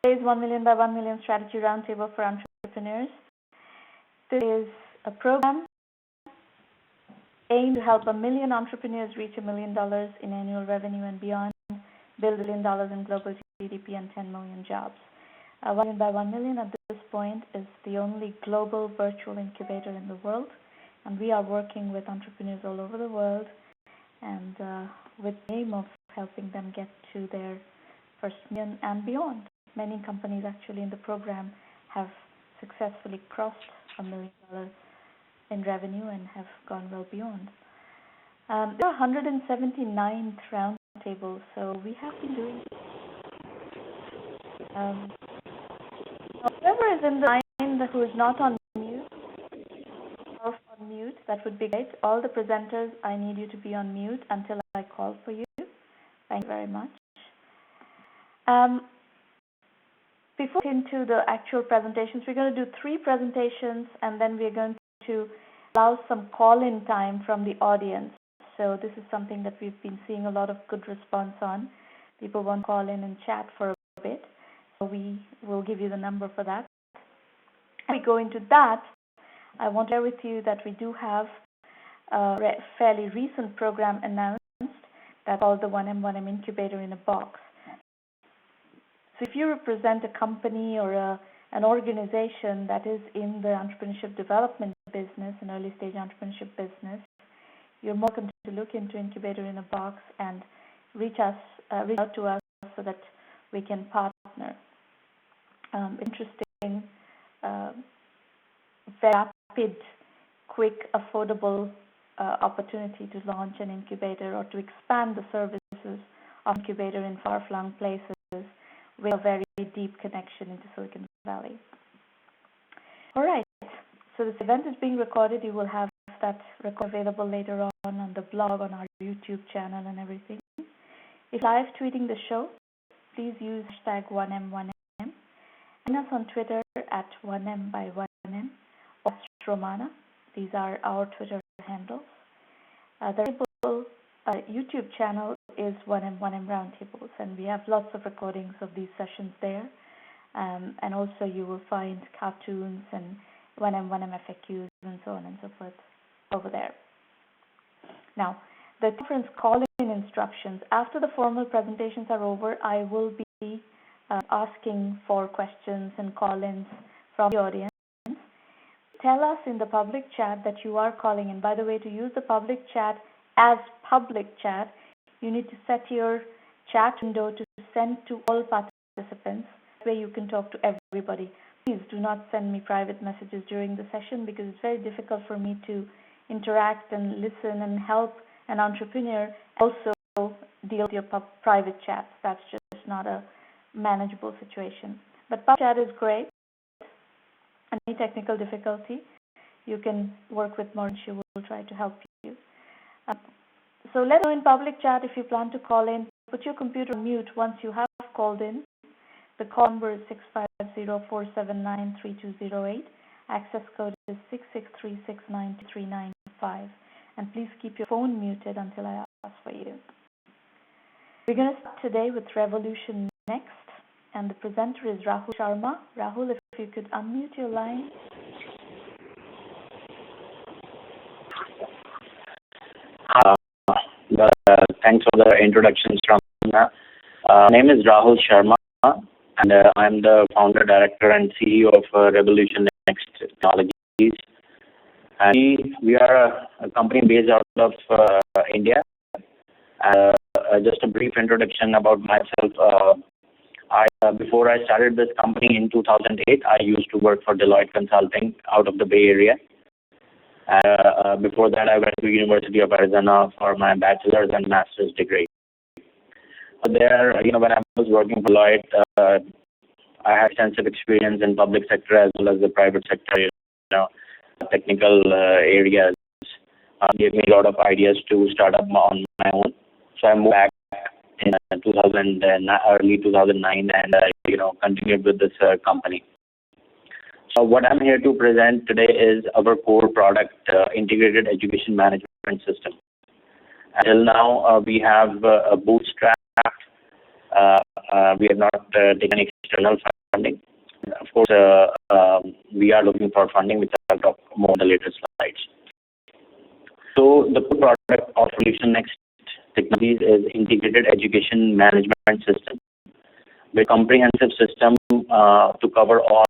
Today's 1 Million by 1 Million Strategy Roundtable for Entrepreneurs. This is a program aimed to help 1 million entrepreneurs reach $1 million in annual revenue and beyond, build $1 billion in global GDP and 10 million jobs. 1 Million by 1 Million at this point is the only global virtual incubator in the world, and we are working with entrepreneurs all over the world and with the aim of helping them get to their first million and beyond. Many companies actually in the program have successfully crossed $1 million in revenue and have gone well beyond. There are 179 roundtables, so we have been doing whoever is in the line who is not on mute, that would be great. All the presenters, I need you to be on mute until I call for you. Thank you very much. Before we get into the actual presentations, we're going to do 3 presentations, and then we're going to allow some call-in time from the audience. So this is something that we've been seeing a lot of good response on. People want to call in and chat for a bit, so we will give you the number for that. As we go into that, I want to share with you that we do have a fairly recent program announced that's called the 1M Incubator in a Box. So if you represent a company or an organization that is in the entrepreneurship development business, an early stage entrepreneurship business, you're more welcome to look into Incubator in a Box and reach out to us so that we can partner. Interesting, very rapid, quick, affordable opportunity to launch an incubator or to expand the services of incubator in far-flung places with a very deep connection into Silicon Valley. All right, so this event is being recorded. You will have that record available later on the blog, on our YouTube channel and everything. If you're live tweeting the show, please use hashtag 1M1M. Find us on Twitter at 1M by 1M or Sramana. These are our Twitter handles. The YouTube channel is 1M Roundtables, and we have lots of recordings of these sessions there. And also you will find cartoons and 1M FAQs and so on and so forth over there. Now, the conference call-in instructions. After the formal presentations are over, I will be asking for questions and call-ins from the audience. Tell us in the public chat that you are calling in. By the way, to use the public chat as public chat, you need to set your chat window to send to all participants, where you can talk to everybody. Please do not send me private messages during the session, because it's very difficult for me to interact and listen and help an entrepreneur also deal with your private chats. That's just not a manageable situation. But public chat is great. Any technical difficulty, you can work with Maureen. She will try to help you. So let us know in public chat if you plan to call in. Put your computer on mute once you have called in. The call number is 650-479-3208. Access code is 663693995. And please keep your phone muted until I ask for you. We're going to start today with Revolution Next, and the presenter is Rahul Sharma. Rahul, if you could unmute your line. Thanks for the introduction, Sramana. My name is Rahul Sharma, and I'm the founder, director, and CEO of Revolution Next Technologies. And we are a company based out of India. Just a brief introduction about myself. Before I started this company in 2008, I used to work for Deloitte Consulting out of the Bay Area. Before that, I went to University of Arizona for my bachelor's and master's degree. There, when I was working for Deloitte, I had extensive experience in public sector as well as the private sector, technical areas. Gave me a lot of ideas to start up on my own. So I moved back in early 2009 and continued with this company. So what I'm here to present today is our core product, integrated education management system. Until now, we have bootstrapped. We have not taken external funding. Of course, we are looking for funding, which I'll talk more in the later slides. So the product of Solution Next Technologies is integrated education management system, with comprehensive system to cover all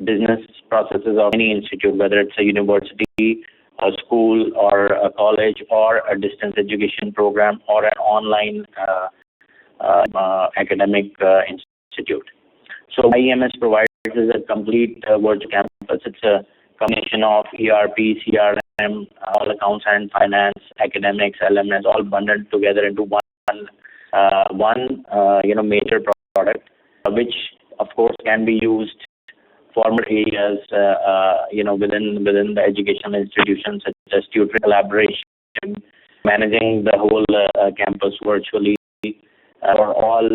business processes of any institute, whether it's a university, a school, or a college, or a distance education program, or an online academic institute. So IEMS provides a complete virtual campus. It's a combination of ERP, CRM, all accounts and finance, academics, LMS, all bundled together into one major product, which of course can be used for more areas within the educational institutions, such as tutoring, collaboration, managing the whole campus virtually, for all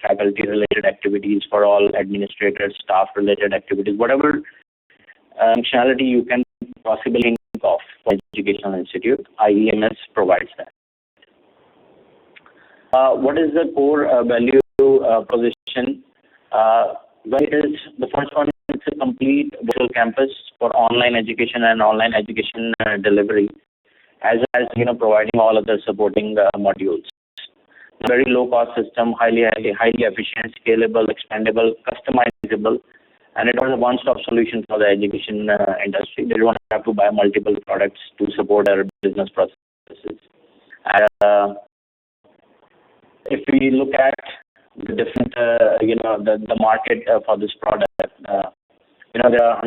faculty-related activities, for all administrators, staff-related activities, whatever functionality you can possibly think of for educational institute, IEMS provides that. What is the core value proposition? Well, it is the first one. It's a complete virtual campus for online education and online education delivery, as well as providing all of the supporting modules. Very low cost system, highly efficient, scalable, expandable, customizable, and it was a one-stop solution for the education industry. They don't have to buy multiple products to support their business processes. If we look at the different, the market for this product, there are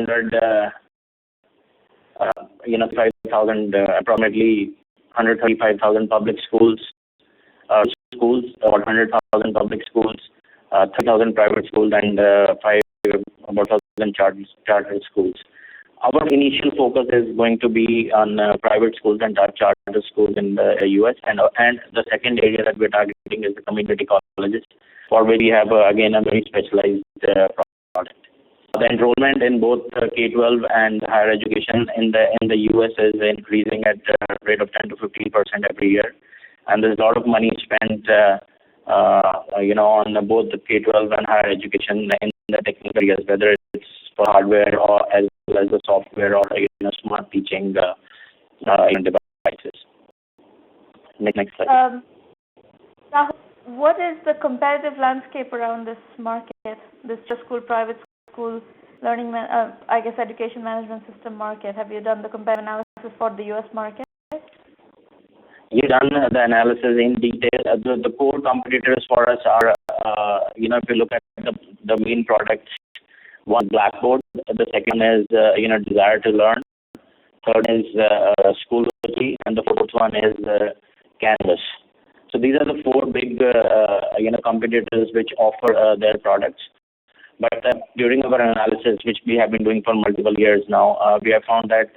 approximately 135,000 public schools, about 100,000 public schools, 3,000 private schools, and about 1,000 chartered schools. Our initial focus is going to be on private schools and charter schools in the US, and the second area that we're targeting is the community colleges, for which we have again a very specialized product. The enrollment in both K-12 and higher education in the US is increasing at a rate of 10 to 15% every year, and there's a lot of money spent on both the K-12 and higher education in the technical areas, whether it's for hardware or as well as the software or smart teaching devices. Next slide. Rahul, what is the competitive landscape around this market, this school, private school learning, education management system market? Have you done the comparative analysis for the US market? We've done the analysis in detail. The core competitors for us are, if you look at the main products, one Blackboard, the second is, Desire to Learn, third is Schoology, and the fourth one is Canvas. So these are the four big, competitors which offer their products. But during our analysis, which we have been doing for multiple years now, we have found that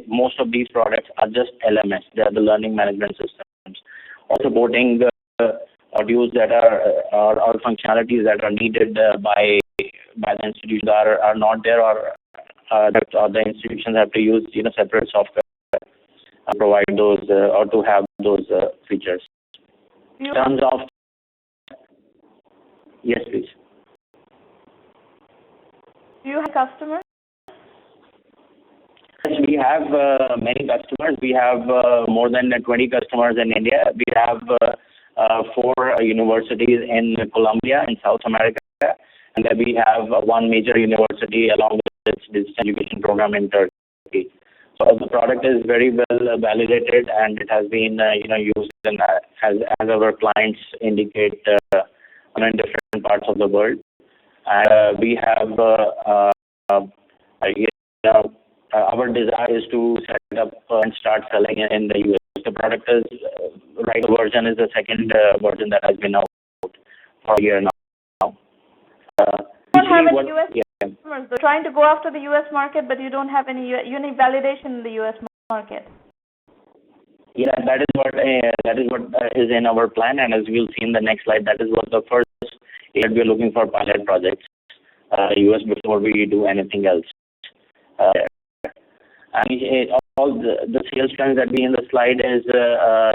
most of these products are just LMS. They are the learning management systems, or supporting modules that are functionalities that are needed by the institutions are not there, or the institutions have to use separate software to provide those or to have those features. In terms of yes, please. Do you have customers? Yes, we have many customers. We have more than 20 customers in India. We have 4 universities in Colombia, in South America, and then we have one major university along with this education program in Turkey. So the product is very well validated, and it has been used as our clients indicate in different parts of the world. We have our desire is to set up and start selling in the US. The product is right version is the second version that has been out for a year now. You don't have any US customers. They're trying to go after the US market, but you don't have any unique validation in the US market. Yeah, that is what is in our plan, and as we'll see in the next slide, that is what the first year we're looking for pilot projects, US, before we do anything else. And all the sales trends that we in the slide is to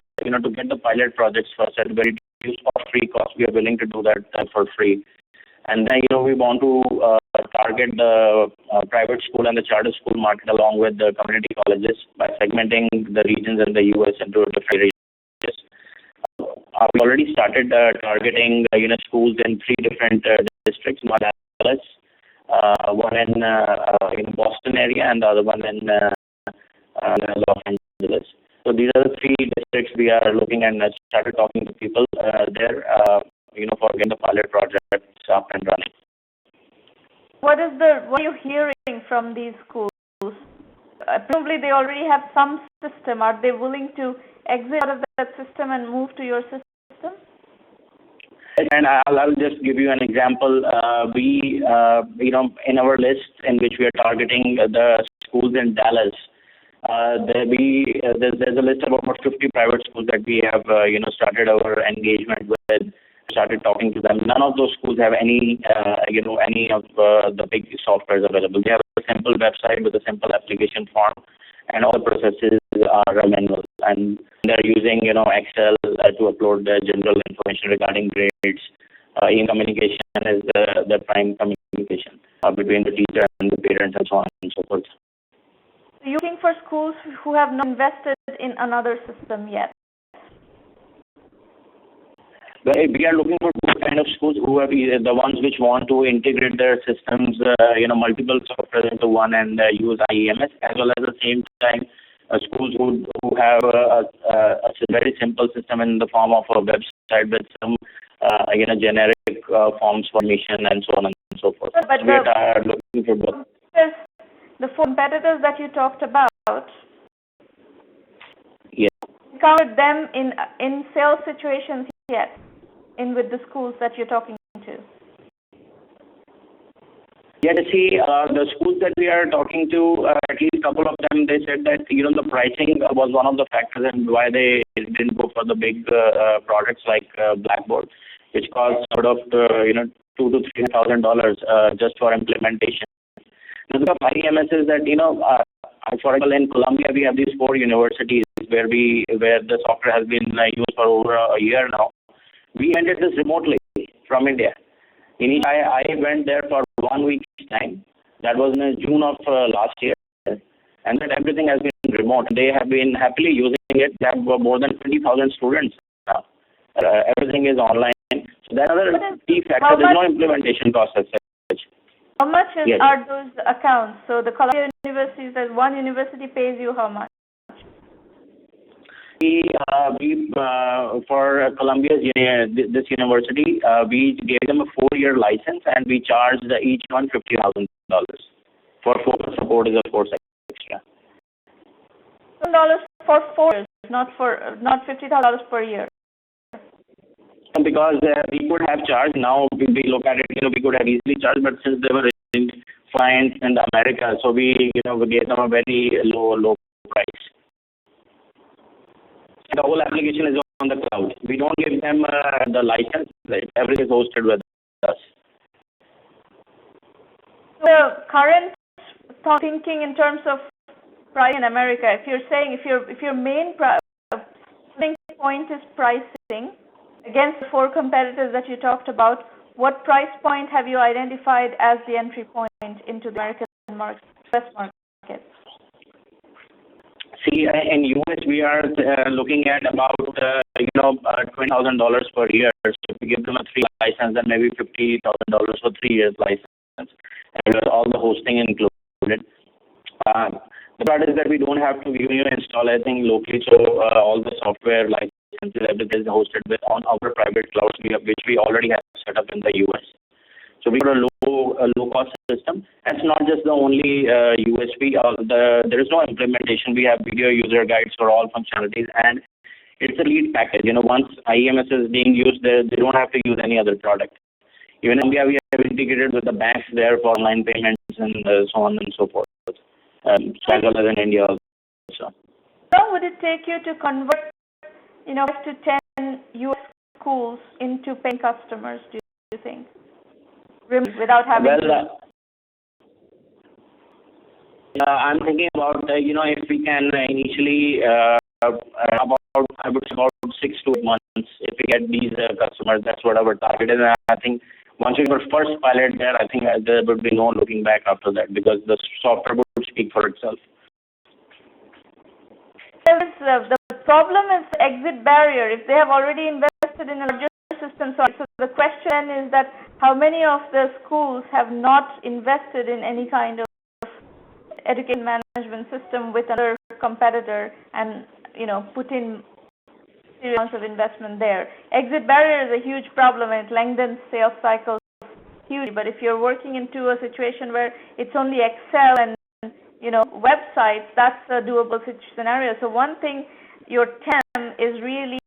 get the pilot projects first at very reduced or free cost. We are willing to do that for free, And then, we want to target the private school and the charter school market along with the community colleges by segmenting the regions in the U.S. into different regions. We already started targeting, schools in three different districts, one in Dallas, one in Boston area, and the other one in Los Angeles. So these are the three districts we are looking and started talking to people there, for getting the pilot projects up and running. What are you hearing from these schools? Probably they already have some system. Are they willing to exit out of that system and move to your system? And I'll just give you an example. We, in our list in which we are targeting the schools in Dallas, there's a list of about 50 private schools that we have, started our engagement with, started talking to them. None of those schools have any of the big softwares available. They have a simple website with a simple application form, and all processes are manual. And they're using, Excel to upload the general information regarding grades. E-communication is the prime communication between the teacher and the parents and so on and so forth. So you're looking for schools who have not invested in another system yet? We are looking for those kind of schools who are the ones which want to integrate their systems, multiple software into one and use IEMS, as well as at the same time schools who have a very simple system in the form of a website with some generic forms for admission and so on and so forth. But we are looking for both. The four competitors that you talked about, yes, you covered them in sales situations yet, with the schools that you're talking to? Yeah, see, the schools that we are talking to, at least a couple of them, they said that, the pricing was one of the factors and why they didn't go for the big products like Blackboard, which cost sort of, $2,000 to $3,000 just for implementation. The thing of IEMS is that, for example, in Columbia, we have these 4 universities where the software has been used for over a year now. We ended this remotely from India. I went there for 1 week's time. That was in June of last year. And then everything has been remote. They have been happily using it. They have more than 20,000 students now. Everything is online. So that's another key factor. There's no implementation cost as such. How much are those accounts? So the Columbia University, there's one university pays you how much? We for Columbia's this university, we gave them a 4-year license and we charged each one $50,000. For 4 support is of course extra. $1,000 for 4 years, not $50,000 per year. Because we could have charged. Now we look at it, we could have easily charged, but since they were in clients in America, so we gave them a very low price. The whole application is on the cloud. We don't give them the license. Everything is hosted with us. The current thinking in terms of price in America, if you're saying if your main point is pricing against the 4 competitors that you talked about, what price point have you identified as the entry point into the American market, US market? See, in US we are looking at about $20,000 per year. So if we give them a 3 license, then maybe $50,000 for 3 years license, and with all the hosting included. The part is that we don't have to install anything locally, so all the software licenses, everything is hosted on our private clouds, which we already have set up in the US. So we got a low cost system. That's not just the only USP. There is no implementation. We have video user guides for all functionalities, and it's a lead package. Once IEMS is being used, they don't have to use any other product. Even in India, we have integrated with the banks there for online payments and so on and so forth. As well as in India also. How would it take you to convert, 5 to 10 US schools into paying customers? Do you think? Without having I'm thinking about, if we can initially about 6 to 8 months, if we get these customers, that's what our target is. And I think once we were first pilot there, I think there would be no looking back after that because the software would speak for itself. The problem is the exit barrier. If they have already invested in a larger system, so the question is that how many of the schools have not invested in any kind of education management system with another competitor and put in serious amounts of investment there. Exit barrier is a huge problem and it lengthens sales cycles hugely. But if you're working into a situation where it's only Excel and websites, that's a doable scenario. So one thing, your TAM is really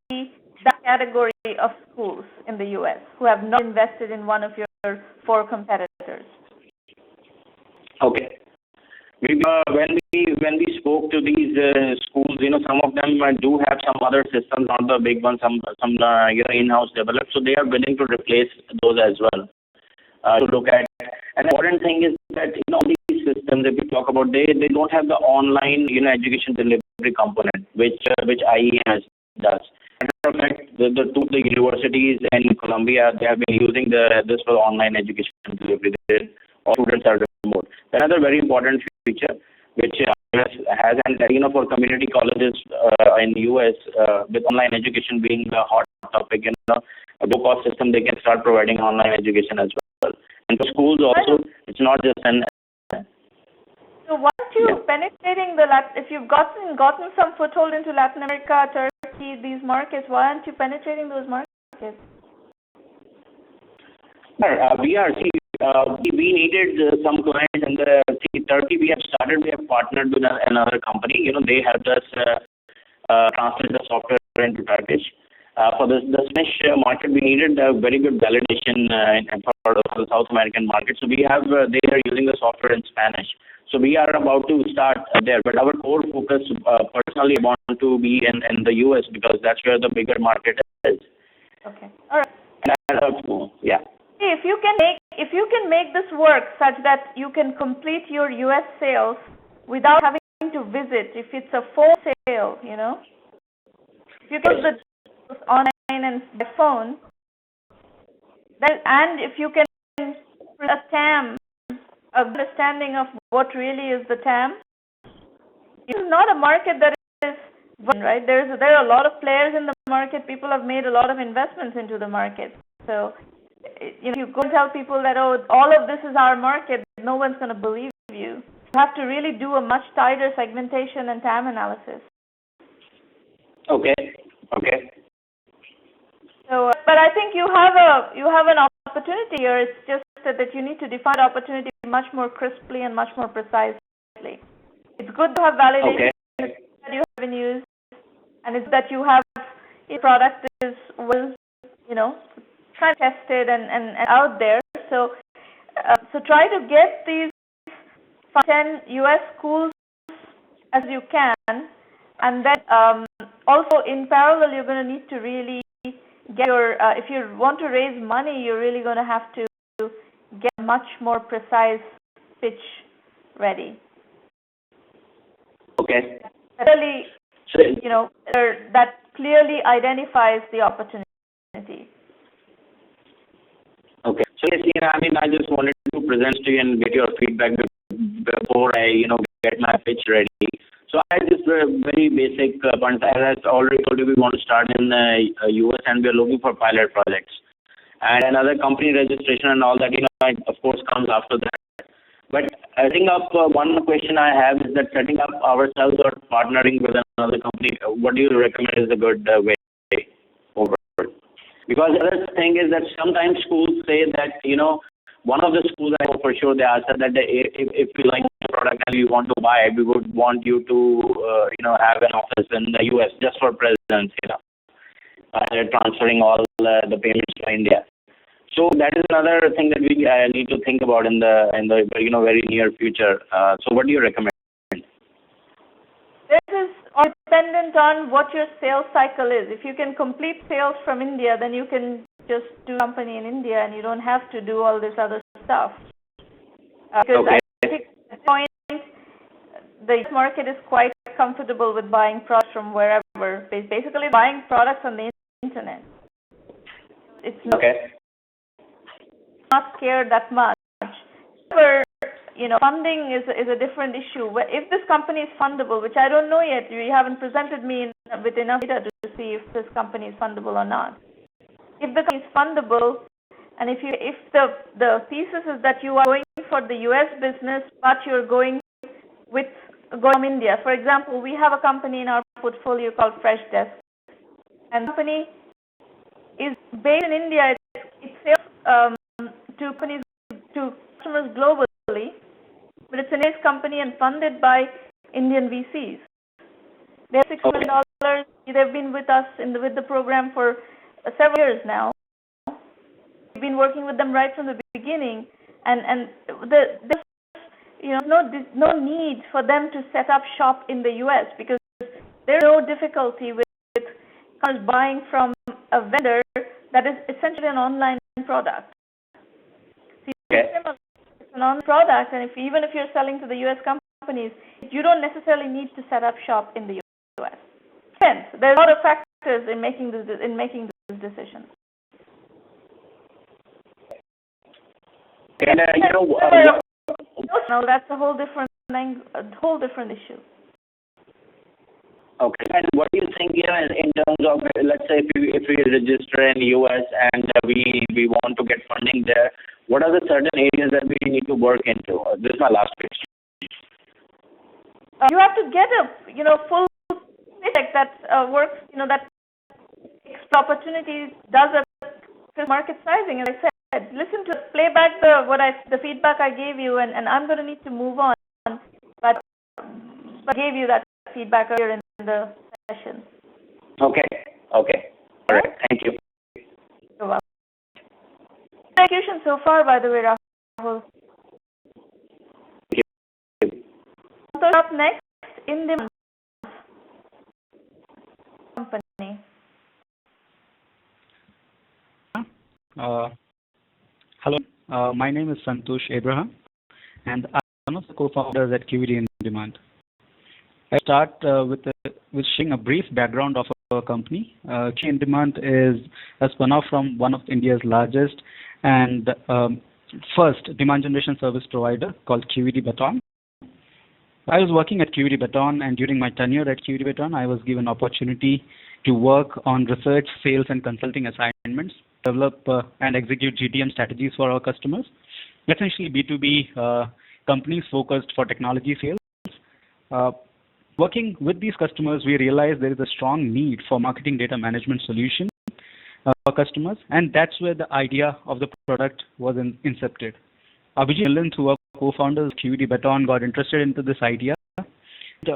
that category of schools in the U.S. who have not invested in one of your 4 competitors. Okay. When we spoke to these schools, some of them do have some other systems, not the big ones, some in-house developed. So they are willing to replace those as well. To look at. An important thing is that these systems, if we talk about, they don't have the online education delivery component, which IEMS does. Matter of fact, the universities in Colombia, they have been using this for online education delivery. All students are remote. Another very important feature which IEMS has, and for community colleges in the US, with online education being the hot topic, a low-cost system, they can start providing online education as well. And for schools also, it's not just an. So once you penetrating if you've gotten some foothold into Latin America, Turkey, these markets, why aren't you penetrating those markets? We are. We needed some clients in Turkey. We have partnered with another company. They helped us translate the software into Turkish. For the Spanish market, we needed a very good validation for the South American market. So they are using the software in Spanish. So we are about to start there. But our core focus, personally, I want to be in the US because that's where the bigger market is. Okay. All right. Yeah. If you can make this work such that you can complete your US sales without having to visit, if it's a phone sale, if you get the online and by phone, and if you can a TAM, understanding of what really is the TAM, it is not a market that is right. There are a lot of players in the market. People have made a lot of investments into the market. So you go and tell people that all of this is our market, no one's going to believe you. You have to really do a much tighter segmentation and TAM analysis. Okay. So, but I think you have an opportunity here. It's just that you need to define opportunity much more crisply and much more precisely. It's good to have validation that you have been used, and it's that you have a product that is well, kind of tested and out there. So try to get these 10 U.S. schools as you can, and then also in parallel, you're going to need to really get if you want to raise money, you're really going to have to get a much more precise pitch ready. Okay. Really, that clearly identifies the opportunity. Okay. So yes, I just wanted to present to you and get your feedback before I, get my pitch ready. So I just very basic points. As I already told you, we want to start in the US and we are looking for pilot projects. And another company registration and all that, of course, comes after that. But I think one question I have is that setting up ourselves or partnering with another company, what do you recommend is a good way forward? Because the other thing is that sometimes schools say that, one of the schools I know for sure, they answer that if you like the product and you want to buy it, we would want you to, have an office in the US just for presence, transferring all the payments to India. So that is another thing that we need to think about in the very near future. So what do you recommend? This is all dependent on what your sales cycle is. If you can complete sales from India, then you can just do company in India and you don't have to do all this other stuff. Because I think at this point, the market is quite comfortable with buying products from wherever. Basically buying products on the internet. It's not. Okay. not care that much. However, funding is a different issue. If this company is fundable, which I don't know yet, you haven't presented me with enough data to see if this company is fundable or not. If the company is fundable, and if the thesis is that you are going for the U.S. business, but you're going from India. For example, we have a company in our portfolio called Freshdesk, and the company is based in India. It sells to customers globally, but it's an US company and funded by Indian VCs. They have $6 million. They've been with us with the program for several years now. We've been working with them right from the beginning, and there's no need for them to set up shop in the U.S. because there's no difficulty with buying from a vendor that is essentially an online product. So it's an online product, and even if you're selling to the U.S. companies, you don't necessarily need to set up shop in the U.S. Hence, there's a lot of factors in making this decision. And no, that's a whole different issue. Okay, and what do you think, in terms of, let's say, if we register in the U.S. and we want to get funding there, what are the certain areas that we need to work into? This is my last question. You have to get a full project that works, that opportunities, does a market sizing. As I said, listen to play back the feedback I gave you, and I'm going to need to move on, but I gave you that feedback earlier in the session. Okay. All right. Thank you. You're welcome. Execution so far, by the way, Rahul. Thank you. So up next in the company. Hello, my name is Santosh Abraham, and I'm one of the co-founders at QED In Demand. I start with sharing a brief background of our company. QED In Demand is a spun-off from one of India's largest and first demand generation service provider called QED Baton. I was working at QED Baton, and during my tenure at QED Baton, I was given opportunity to work on research, sales, and consulting assignments, develop and execute GTM strategies for our customers, essentially B2B companies focused for technology sales. Working with these customers, we realized there is a strong need for marketing data management solution for customers, and that's where the idea of the product was incepted. Abhijit and Milind, who are co-founders of QED Baton, got interested into this idea.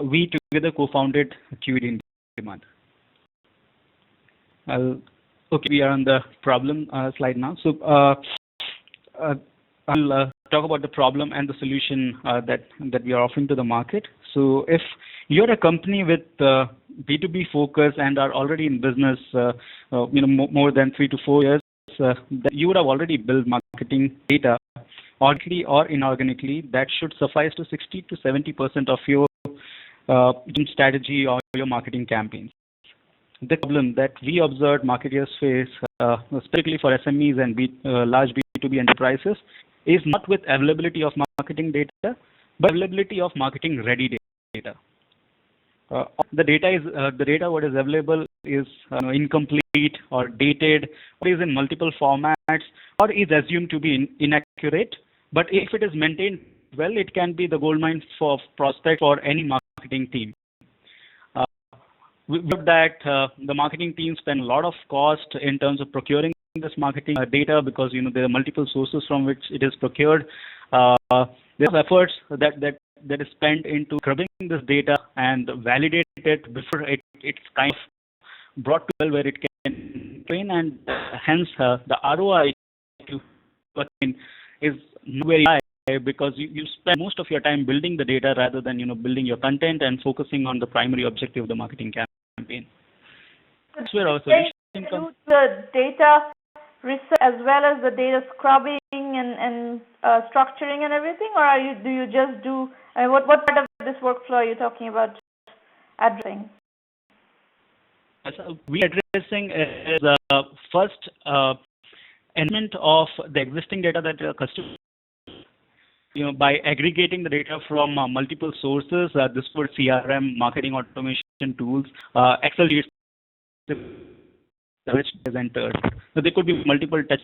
We together co-founded QED In Demand. Okay, we are on the problem slide now. So I'll talk about the problem and the solution that we are offering to the market. So if you're a company with B2B focus and are already in business, more than 3 to 4 years, you would have already built marketing data, organically or inorganically, that should suffice to 60 to 70% of your strategy or your marketing campaigns. The problem that we observed marketers face, specifically for SMEs and large B2B enterprises, is not with availability of marketing data, but availability of marketing ready data. The data what is available is incomplete or dated, or is in multiple formats, or is assumed to be inaccurate. But if it is maintained well, it can be the goldmine for prospect for any marketing team. We know that the marketing team spend a lot of cost in terms of procuring this marketing data, because there are multiple sources from which it is procured. There's efforts that is spent into scrubbing this data and validate it before it's kind of brought to where it can train, and hence the ROI to is not very high, because you spend most of your time building the data rather than building your content and focusing on the primary objective of the marketing campaign. That's where our solution comes. The data research as well as the data scrubbing and structuring and everything, or do you just do? What part of this workflow are you talking about addressing? So we are addressing is first enrichment of the existing data that the customer, by aggregating the data from multiple sources, this could CRM, marketing automation tools, Excel sheets, which is entered. So there could be multiple touch.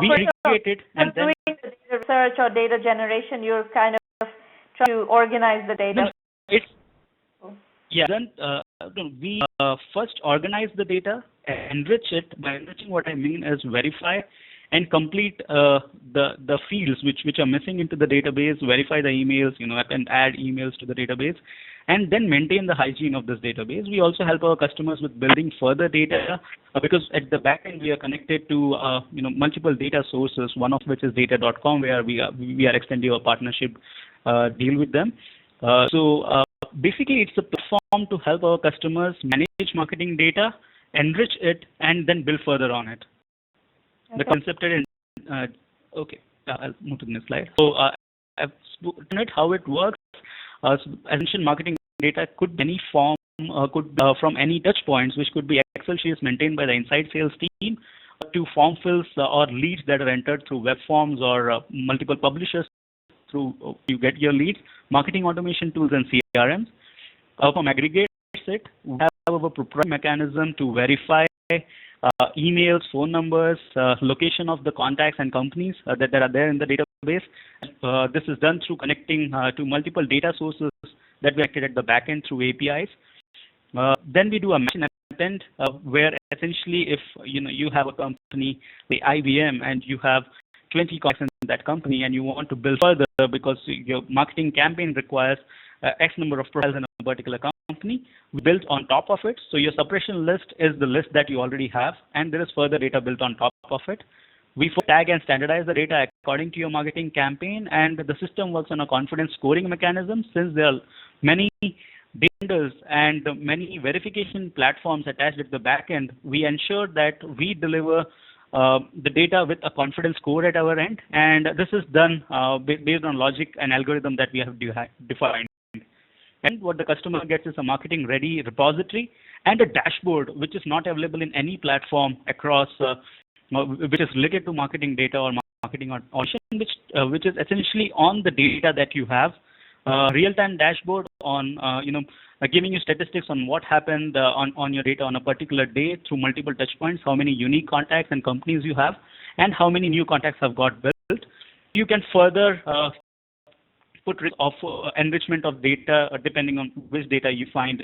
We aggregate it and then doing the data research or data generation, you're kind of trying to organize the data. Then we first organize the data, enrich it. By enriching, what I mean is verify and complete the fields which are missing into the database, verify the emails, and add emails to the database, and then maintain the hygiene of this database. We also help our customers with building further data because at the back end we are connected to multiple data sources, one of which is data.com, where we are extending our partnership deal with them. Basically, it's a platform to help our customers manage marketing data, enrich it, and then build further on it. Okay. The concept in I'll move to the next slide. So I've spoken it how it works. As mentioned, marketing data could be any form, could be from any touch points, which could be Excel sheets maintained by the inside sales team, to form fills or leads that are entered through web forms or multiple publishers through you get your leads, marketing automation tools and CRMs. From aggregates it, we have a proprietary mechanism to verify emails, phone numbers, location of the contacts and companies that are there in the database. This is done through connecting to multiple data sources that we acted at the back end through APIs. Then we do a match and where essentially if you have a company, the IBM, and you have 20 contacts in that company and you want to build further because your marketing campaign requires X number of profiles in a particular company, we built on top of it. So your suppression list is the list that you already have, and there is further data built on top of it. We tag and standardize the data according to your marketing campaign, and the system works on a confidence scoring mechanism. Since there are many vendors and many verification platforms attached at the back end, we ensure that we deliver the data with a confidence score at our end, and this is done based on logic and algorithm that we have defined. And what the customer gets is a marketing ready repository and a dashboard which is not available in any platform across which is related to marketing data or marketing automation, which is essentially on the data that you have, real-time dashboard on giving you statistics on what happened on your data on a particular day through multiple touch points, how many unique contacts and companies you have, and how many new contacts have got built. You can further put risk of enrichment of data depending on which data you find.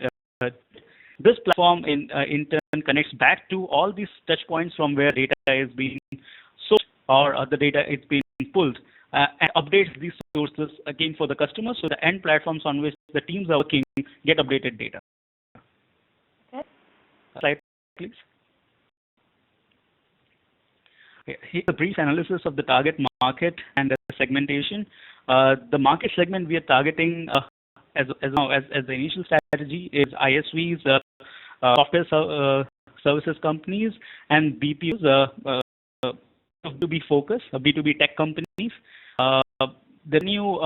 This platform in turn connects back to all these touch points from where data is being sourced or the data is being pulled and updates these sources again for the customer, so the end platforms on which the teams are working get updated data. Okay. Slide, please. Okay. Here's a brief analysis of the target market and the segmentation. The market segment we are targeting as the initial strategy is ISVs, software services companies, and BPOs, B2B focus, B2B tech companies. The new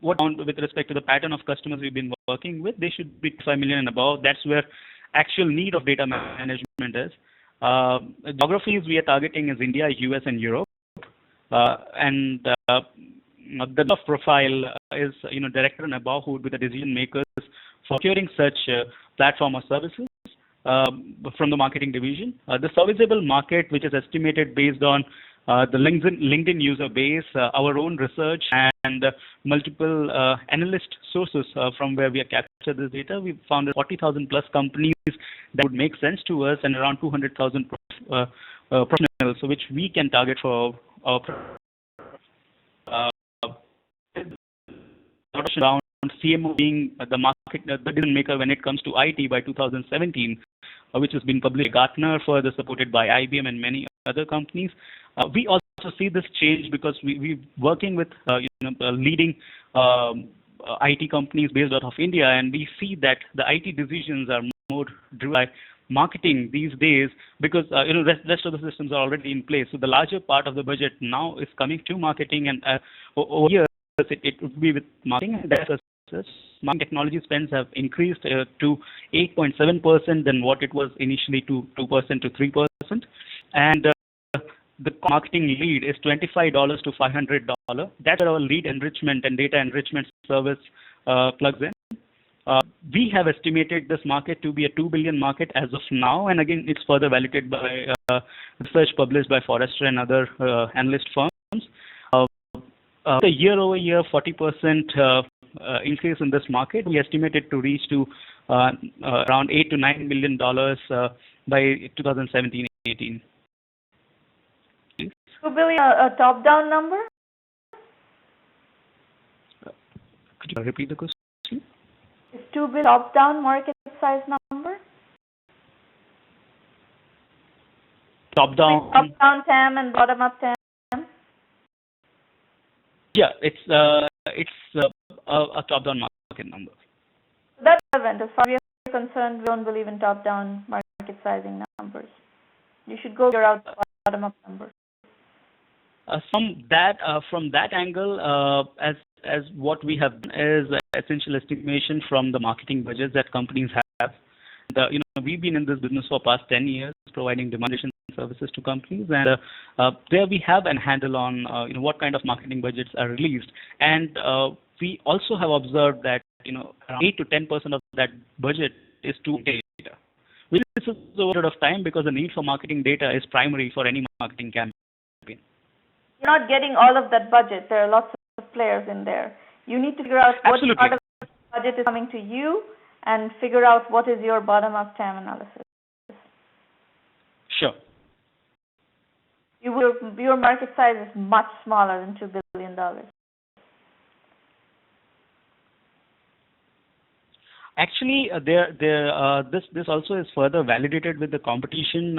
with respect to the pattern of customers we've been working with, they should be 5 million and above. That's where actual need of data management is. Geographies we are targeting is India, US, and Europe. And the profile is director and above, who would be the decision makers for procuring such platform or services from the marketing division. The serviceable market, which is estimated based on the LinkedIn user base, our own research, and multiple analyst sources from where we have captured this data, we found 40,000 plus companies that would make sense to us, and around 200,000 professionals, so which we can target for our around CMO being the market, the decision maker when it comes to IT by 2017, which has been published by Gartner, further supported by IBM and many other companies. We also see this change because we're working with leading IT companies based out of India, and we see that the IT decisions are more driven by marketing these days because the rest of the systems are already in place. So the larger part of the budget now is coming to marketing, and over years it would be with marketing, and that's a marketing technology spends have increased to 8.7% than what it was initially to 2% to 3%. And the marketing lead is $25 to $500. That's where our lead enrichment and data enrichment service plugs in. We have estimated this market to be a $2 billion market as of now, and again, it's further validated by research published by Forrester and other analyst firms. The year-over-year 40% increase in this market, we estimate it to reach to around $8 to $9 million by 2017-18. $2 billion, a top-down number? Could you repeat the question? Is $2 billion top-down market size number? Top-down TAM and bottom-up TAM? Yeah, it's a top-down market number. That's relevant. As far as we are concerned, we don't believe in top-down market sizing numbers. You should go figure out the bottom-up number. From that angle, as what we have done is essential estimation from the marketing budgets that companies have. We've been in this business for past 10 years, providing demand generation services to companies, and there we have a handle on what kind of marketing budgets are released, and we also have observed that around 8 to 10% of that budget is to data, which is over a period of time because the need for marketing data is primary for any marketing campaign. You're not getting all of that budget. There are lots of players in there. You need to figure out what part of the budget is coming to you and figure out what is your bottom-up TAM analysis. Sure. Your market size is much smaller than $2 billion. Actually, this also is further validated with the competition.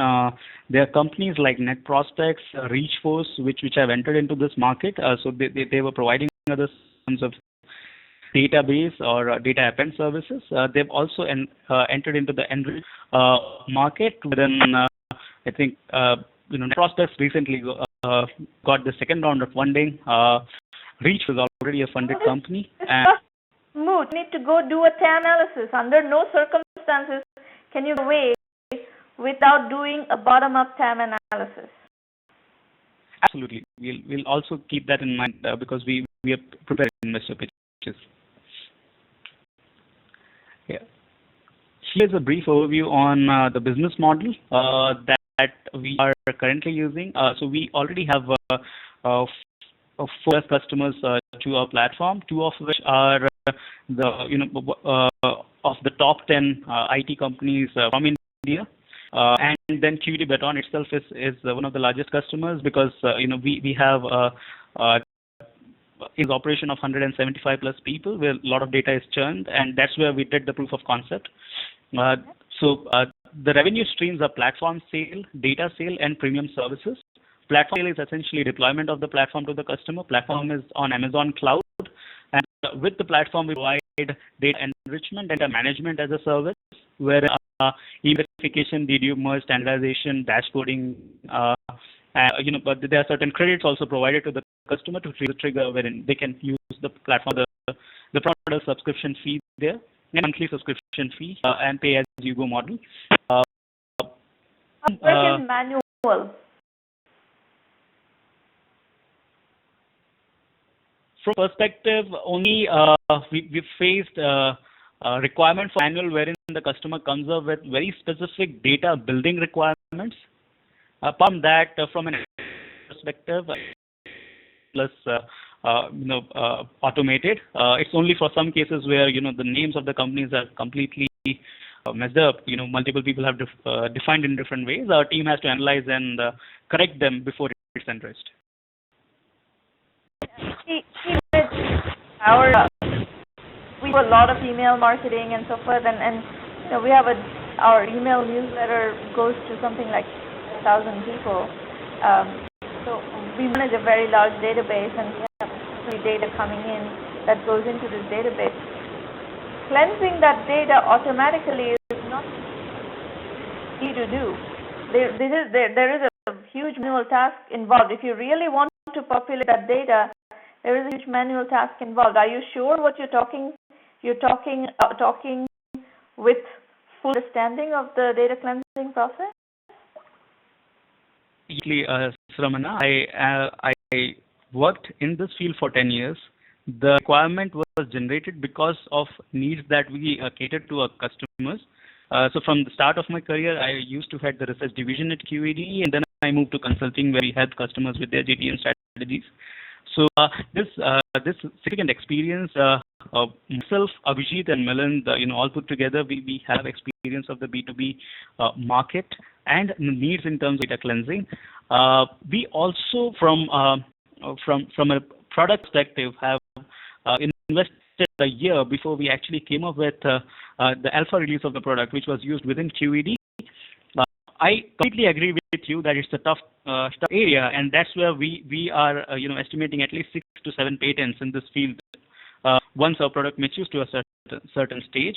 There are companies like Net Prospects, Reachforce, which have entered into this market. So they were providing other forms of database or data append services. They've also entered into the enrich market. Within, I think, Net Prospects recently got the second round of funding. Reach was already a funded company. You need to go do a TAM analysis. Under no circumstances can you go away without doing a bottom-up TAM analysis. Absolutely. We'll also keep that in mind because we are preparing investor pitches. Yeah. Here's a brief overview on the business model that we are currently using. So we already have 4 customers to our platform, 2 of which are of the top 10 IT companies from India, and then QD Baton itself is one of the largest customers because we have is operation of 175 plus people where a lot of data is churned, and that's where we did the proof of concept. So the revenue streams are platform sale, data sale, and premium services. Platform sale is essentially deployment of the platform to the customer. Platform is on Amazon Cloud, and with the platform we provide data enrichment, data management as a service, where e-verification, DDoMer, standardization, dashboarding, but there are certain credits also provided to the customer to trigger wherein they can use the platform, the product subscription fee there, monthly subscription fee, and pay as you go model. Work is manual. From perspective, only we faced requirement for manual wherein the customer comes up with very specific data building requirements. Apart from that, from an perspective, plus automated. It's only for some cases where the names of the companies are completely messed up. Multiple people have defined in different ways. Our team has to analyze and correct them before it's enriched. We do a lot of email marketing and so forth, and we have our email newsletter goes to something like 1,000 people. So we manage a very large database, and we have data coming in that goes into this database. Cleansing that data automatically is not easy to do. There is a huge manual task involved. If you really want to populate that data, there is a huge manual task involved. Are you sure what you're talking you're talking with full understanding of the data cleansing process? Actually, Sramana, I worked in this field for 10 years. The requirement was generated because of needs that we catered to our customers. So from the start of my career, I used to head the research division at QED, and then I moved to consulting where we help customers with their GTM strategies. So this significant experience, myself, Abhijit, and Milind, all put together, we have experience of the B2B market and needs in terms of data cleansing. We also, from a product perspective, have invested a year before we actually came up with the alpha release of the product, which was used within QED. I completely agree with you that it's a tough area, and that's where we are estimating at least 6 to 7 patents in this field once our product matures to a certain stage.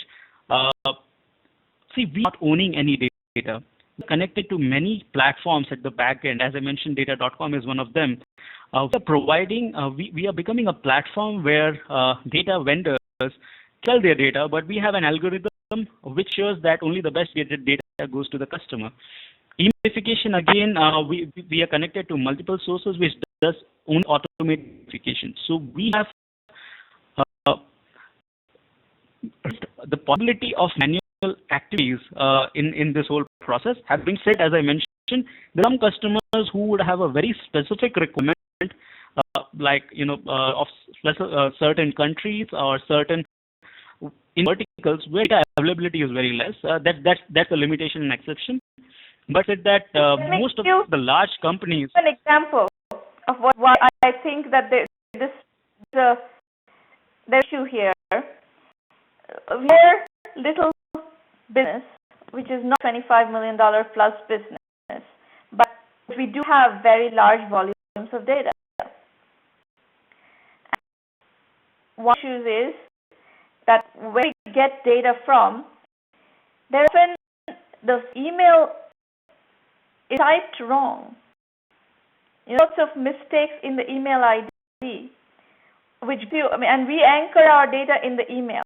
See, we're not owning any data. We're connected to many platforms at the back end. As I mentioned, data.com is one of them. We are becoming a platform where data vendors sell their data, but we have an algorithm which shows that only the best data goes to the customer. Emailification, again, we are connected to multiple sources which does only automation. So we have the possibility of manual activities in this whole process. Having said, as I mentioned, there are some customers who would have a very specific requirement, of certain countries or certain in verticals where data availability is very less. That's a limitation and exception. But said that most of the large companies. An example of why I think that the issue here. We're little business, which is not $25 million plus business, but we do have very large volumes of data. One issue is that where we get data from, there's often the email is typed wrong. Lots of mistakes in the email ID, and we anchor our data in the email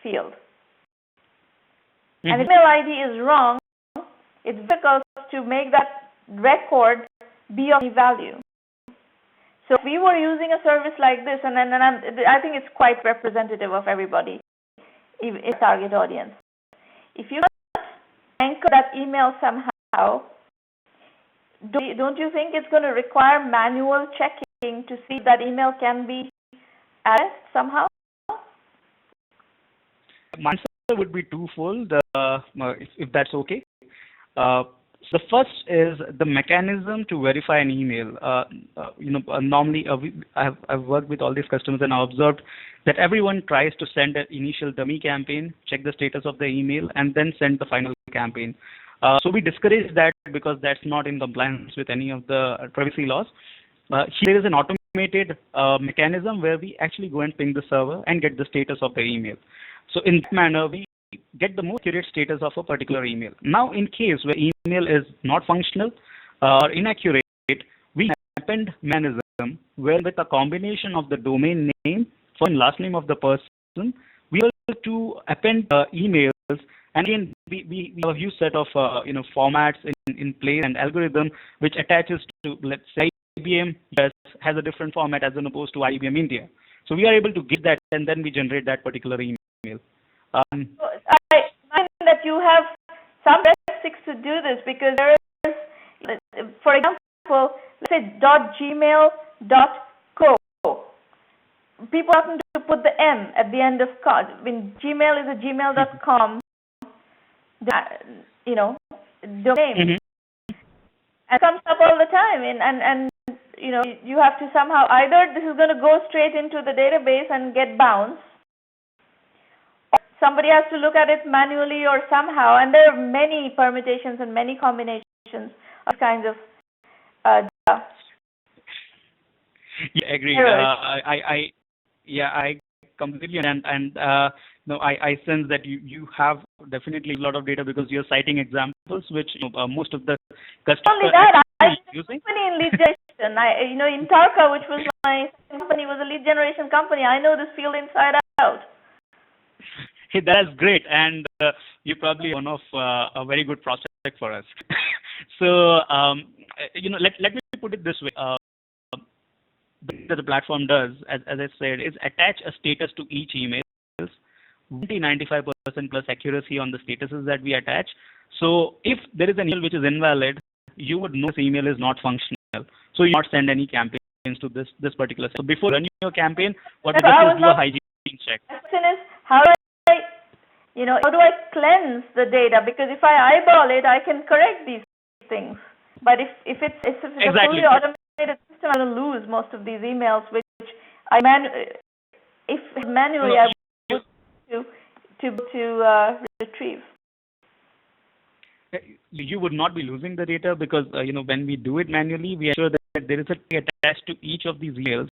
field. And if the email ID is wrong, it's difficult to make that record be of any value. So if we were using a service like this, and I think it's quite representative of everybody in target audience. If you anchor that email somehow, don't you think it's going to require manual checking to see if that email can be added somehow? My answer would be twofold, if that's okay. The first is the mechanism to verify an email. Normally I've worked with all these customers and I've observed that everyone tries to send an initial dummy campaign, check the status of the email, and then send the final campaign. So we discourage that because that's not in compliance with any of the privacy laws. Here is an automated mechanism where we actually go and ping the server and get the status of the email. So in that manner, we get the most accurate status of a particular email. Now, in case where email is not functional or inaccurate, we have an append mechanism where with a combination of the domain name, first and last name of the person, we are able to append emails. And again, we have a huge set of formats in place and algorithm which attaches to, let's say, IBM US has a different format as opposed to IBM India. So we are able to get that and then we generate that particular email. I find that you have some basics to do this because there is, for example, let's say .gmail.co. People happen to put the M at the end of when Gmail is a gmail.com, domain. And it comes up all the time, and you have to somehow either this is going to go straight into the database and get bounced. Somebody has to look at it manually or somehow, and there are many permutations and many combinations of kinds of data. Yeah, agreed. I completely and I sense that you have definitely a lot of data because you're citing examples which most of the customers only that, are using. Company in lead generation. Intarka, which was my company, was a lead generation company. I know this field inside out. Hey, that's great, and you're probably one of a very good prospect for us. So, let me put it this way. That the platform does, as I said, is attach a status to each email. 95% plus accuracy on the statuses that we attach. So if there is an email which is invalid, you would know this email is not functional. So you not send any campaigns to this particular. So before running your campaign, what we do is do a hygiene check. The question is how do I cleanse the data? Because if I eyeball it, I can correct these things. But if it's exactly. A fully automated system, I will lose most of these emails, which if manually I would to retrieve. You would not be losing the data because when we do it manually, we ensure that there is a tag attached to each of these emails.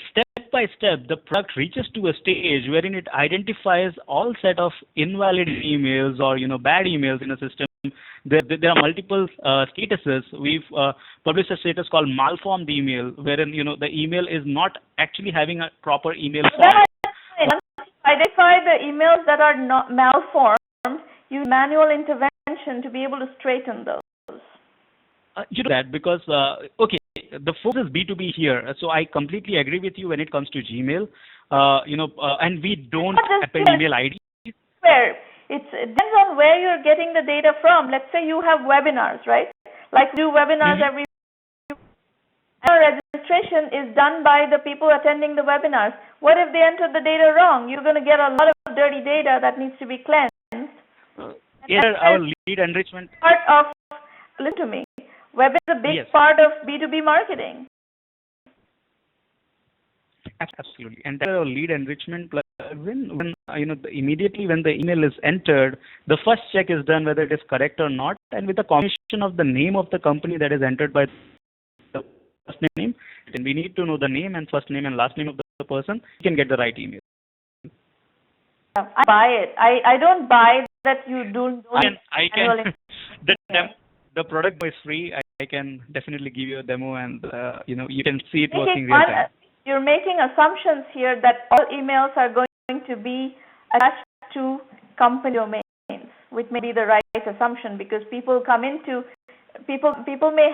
Step by step, the product reaches to a stage wherein it identifies all set of invalid emails or bad emails in a system. There are multiple statuses. We've published a status called malformed email, wherein the email is not actually having a proper email form. Once you identify the emails that are not malformed, use manual intervention to be able to straighten those. You do that because the focus is B2B here, so I completely agree with you when it comes to Gmail. And we don't append email ID. Where it depends on where you're getting the data from. Let's say you have webinars, right? Like do webinars every. Our registration is done by the people attending the webinars. What if they enter the data wrong? You're going to get a lot of dirty data that needs to be cleansed. Our lead enrichment. Listen to me. Web is a big part of B2B marketing. Absolutely, and that's our lead enrichment plugin. When immediately when the email is entered, the first check is done whether it is correct or not, and with the combination of the name of the company that is entered by the first name, then we need to know the name and first name and last name of the person. You can get the right email. I buy it. I don't buy that you don't. I can. The product is free. I can definitely give you a demo, and you can see it working real time. You're making assumptions here that all emails are going to be attached to company domains, which may be the right assumption because people may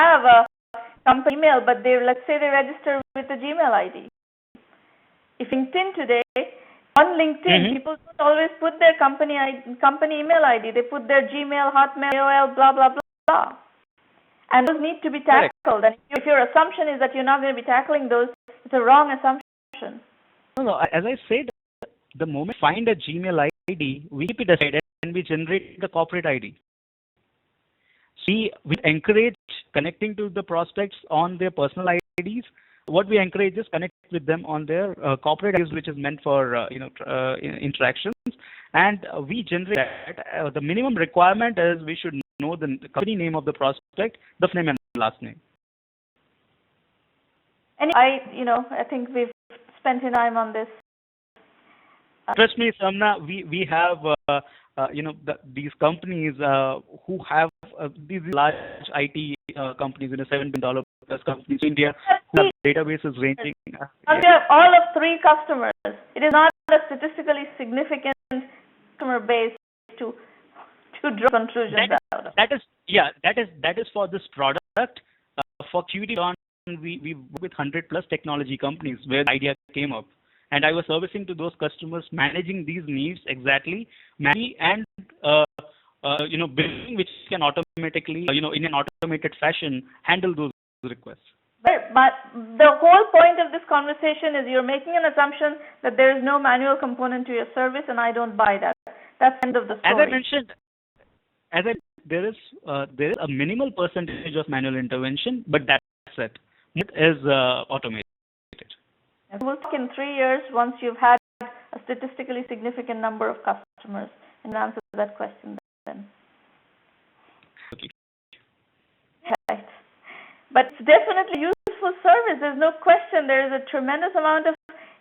have a company email, but let's say they register with the Gmail ID. If LinkedIn today, on LinkedIn, people don't always put their company email ID. They put their Gmail, Hotmail, AOL, blah blah blah. And those need to be tackled. And if your assumption is that you're not going to be tackling those, it's a wrong assumption. No. As I said, the moment we find a Gmail ID, we keep it aside and we generate the corporate ID. We encourage connecting to the prospects on their personal IDs. What we encourage is connect with them on their corporate IDs, which is meant for interactions. And we generate that. The minimum requirement is we should know the company name of the prospect, the name and last name. And I think we've spent time on this. Trust me, Sramana, we have these companies who have these large IT companies, $7 billion plus companies in India, who have databases ranging. We have all of 3 customers. It is not a statistically significant customer base to draw conclusions out of. That is for this product. For QD, we work with 100 plus technology companies where the idea came up. And I was servicing to those customers, managing these needs exactly, and building which can automatically, in an automated fashion, handle those requests. But the whole point of this conversation is you're making an assumption that there is no manual component to your service, and I don't buy that. That's the end of the story. As I mentioned, there is a minimal percentage of manual intervention, but that's it. It is automated. We'll talk in 3 years once you've had a statistically significant number of customers and answer that question then. Okay. Right. But it's definitely useful service. There's no question. There is a tremendous amount of,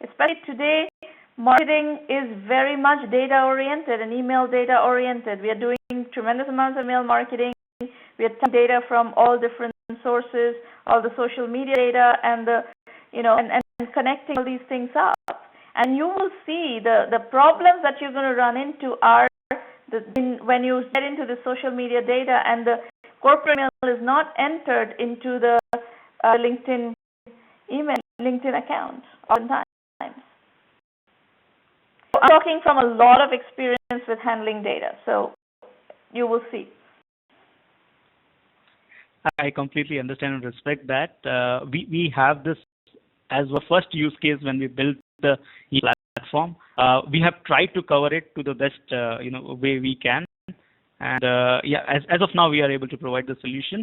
especially today, marketing is very much data oriented and email data oriented. We are doing tremendous amounts of email marketing. We are taking data from all different sources, all the social media data, and the and connecting all these things up. And you will see the problems that you're going to run into are when you get into the social media data and the corporate email is not entered into the LinkedIn email, LinkedIn account oftentimes. I'm talking from a lot of experience with handling data, so you will see. I completely understand and respect that. We have this as our first use case when we built the platform. We have tried to cover it to the best way we can, and as of now we are able to provide the solution.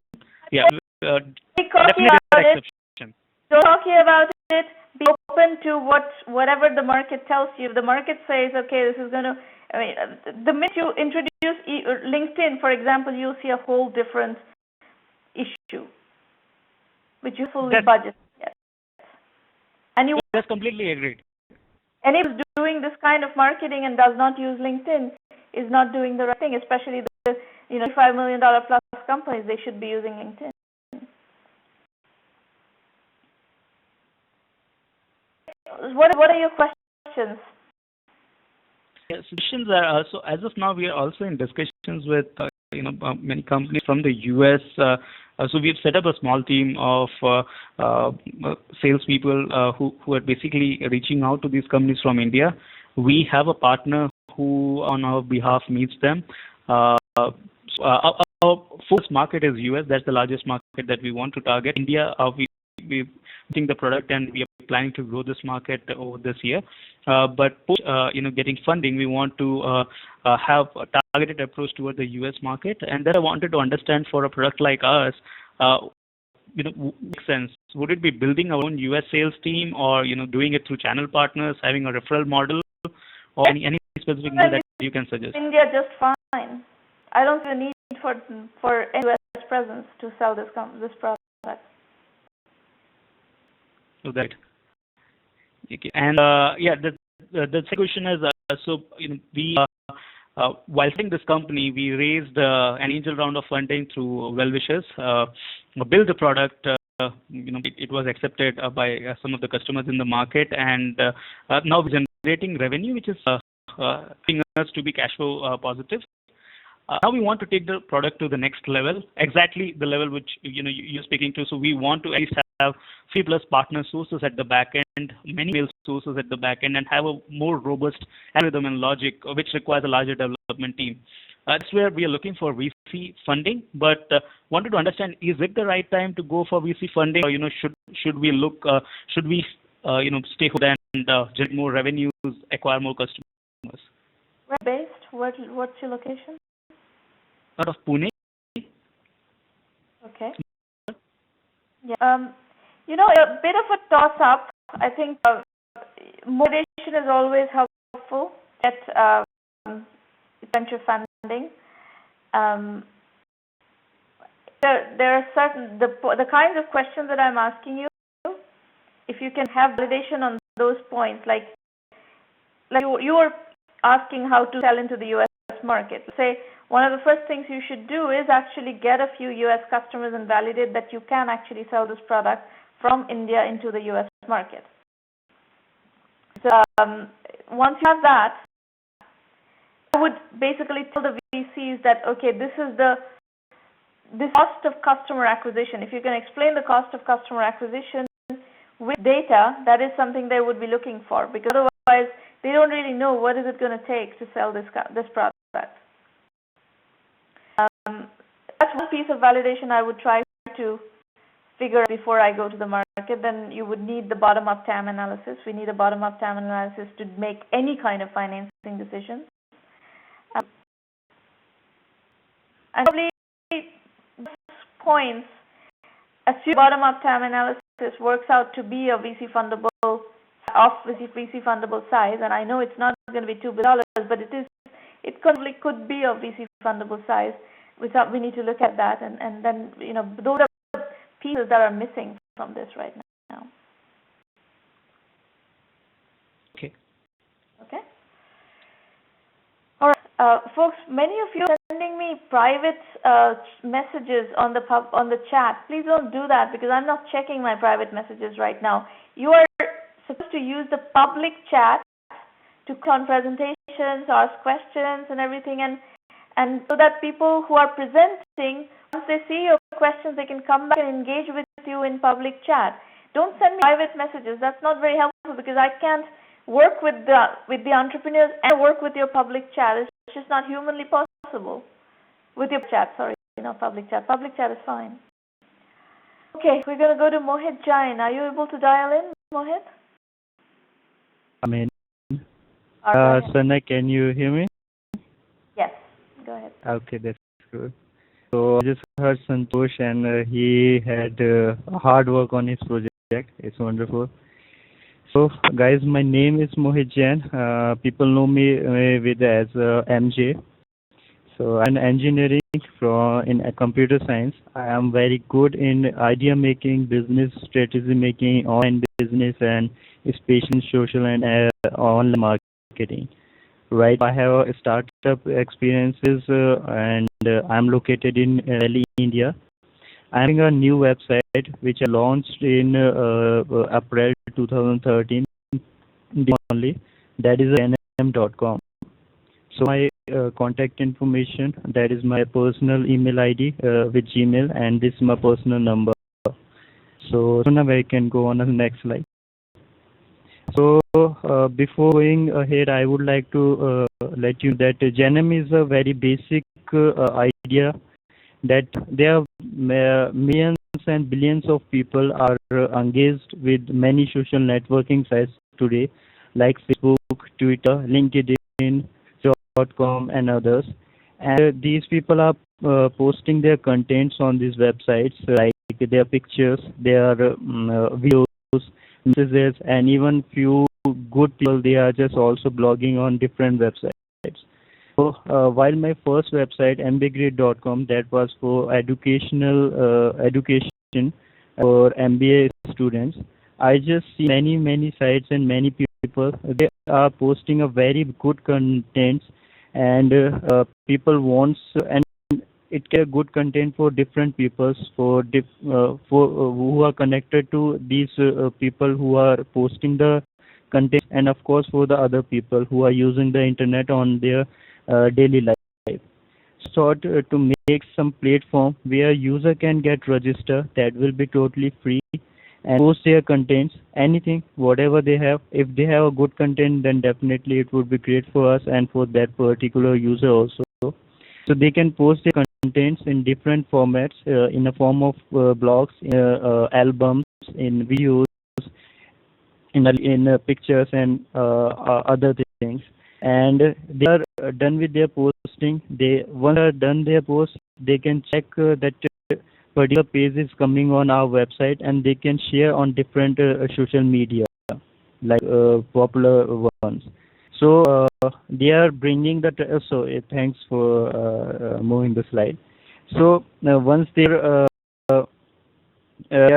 Yeah, definitely an exception. Don't talk about it. Be open to whatever the market tells you. If the market says, okay, this is going to. I mean, the minute you introduce LinkedIn, for example, you'll see a whole different issue, which you fully budget. Yes. And you. That's completely agreed. Anyone doing this kind of marketing and does not use LinkedIn is not doing the right thing. Especially the $5 million plus companies, they should be using LinkedIn. What are your questions? Yeah, solutions are also, as of now, we are also in discussions with many companies from the US. So we've set up a small team of salespeople who are basically reaching out to these companies from India. We have a partner who, on our behalf, meets them. Our focus market is US. That's the largest market that we want to target. India, we think the product, and we are planning to grow this market over this year. But getting funding, we want to have a targeted approach toward the US market. And then I wanted to understand, for a product like ours, makes sense. Would it be building our own US sales team, or doing it through channel partners, having a referral model, or any specific model that you can suggest? India just fine. I don't see a need for any US presence to sell this product. So that. Okay. And the second question is, we while starting this company, we raised an angel round of funding through well-wishers, built the product. It was accepted by some of the customers in the market, and now we're generating revenue, which is helping us to be cash flow positive. Now we want to take the product to the next level, exactly the level which you're speaking to. So we want to at least have 3+ partner sources at the back end, many sales sources at the back end, and have a more robust algorithm and logic, which requires a larger development team. That's where we are looking for VC funding, but wanted to understand, is it the right time to go for VC funding, or should we look, stay put and generate more revenues, acquire more customers? Where based? What's your location? Out of Pune. Okay. Yeah. A bit of a toss-up. I think motivation is always helpful at venture funding. There are certain the kinds of questions that I'm asking you. If you can have validation on those points, like you are asking how to sell into the U.S. market. Say one of the first things you should do is actually get a few U.S. customers and validate that you can actually sell this product from India into the U.S. market. So once you have that, I would basically tell the VCs that, okay, this cost of customer acquisition. If you can explain the cost of customer acquisition with data, that is something they would be looking for, because otherwise they don't really know what is it going to take to sell this product. That's one piece of validation I would try to figure out before I go to the market. Then you would need the bottom-up TAM analysis. We need a bottom-up TAM analysis to make any kind of financing decision. And probably points, assume bottom-up TAM analysis works out to be a VC fundable size, and I know it's not going to be $2 billion, but it could be a VC fundable size. We need to look at that, and then those are pieces that are missing from this right now. Okay. All right, folks. Many of you are sending me private messages on the chat. Please don't do that, because I'm not checking my private messages right now. You are supposed to use the public chat to click on presentations, ask questions and everything, and so that people who are presenting, once they see your questions, they can come back and engage with you in public chat. Don't send me private messages. That's not very helpful because I can't work with the entrepreneurs and work with your public chat. It's just not humanly possible. With your chat, sorry, not public chat. Public chat is fine. Okay, we're going to go to Mohit Jain. Are you able to dial in, Mohit? Amen. Right, Sana, can you hear me? yes, go ahead. Okay, that's good. So I just heard Santosh, and he had hard work on his project. It's wonderful. So, guys, my name is Mohit Jain. People know me with as MJ. So, I'm engineering in computer science. I am very good in idea making, business strategy making, online business, and especially social and online marketing. Right, I have startup experiences, and I'm located in Delhi, India. I'm having a new website which I launched in April 2013 only. That is jainm.com. So my contact information, that is my personal email ID with Gmail, and this is my personal number. So now I can go on to the next slide. So before going ahead, I would like to let you know that Jainm is a very basic idea that there are millions and billions of people are engaged with many social networking sites today, like Facebook, Twitter, LinkedIn, .com, and others. And these people are posting their contents on these websites, like their pictures, their videos, messages, and even few good people, they are just also blogging on different websites. So while my first website mbgrade.com, that was for education for MBA students, I just see many sites and many people, they are posting a very good contents, and people wants, and it can good content for different peoples, for who are connected to these people who are posting the content, and of course for the other people who are using the internet on their daily life. So to make some platform where user can get registered, that will be totally free, and post their contents, anything, whatever they have. If they have a good content, then definitely it would be great for us and for that particular user also. So they can post their contents in different formats, in the form of blogs, albums, in videos, in pictures, and other things. And they are done with their posting. Once they are done their post, they can check that particular page is coming on our website, and they can share on different social media, like popular ones. So they are bringing that. Thanks for moving the slide. So once they are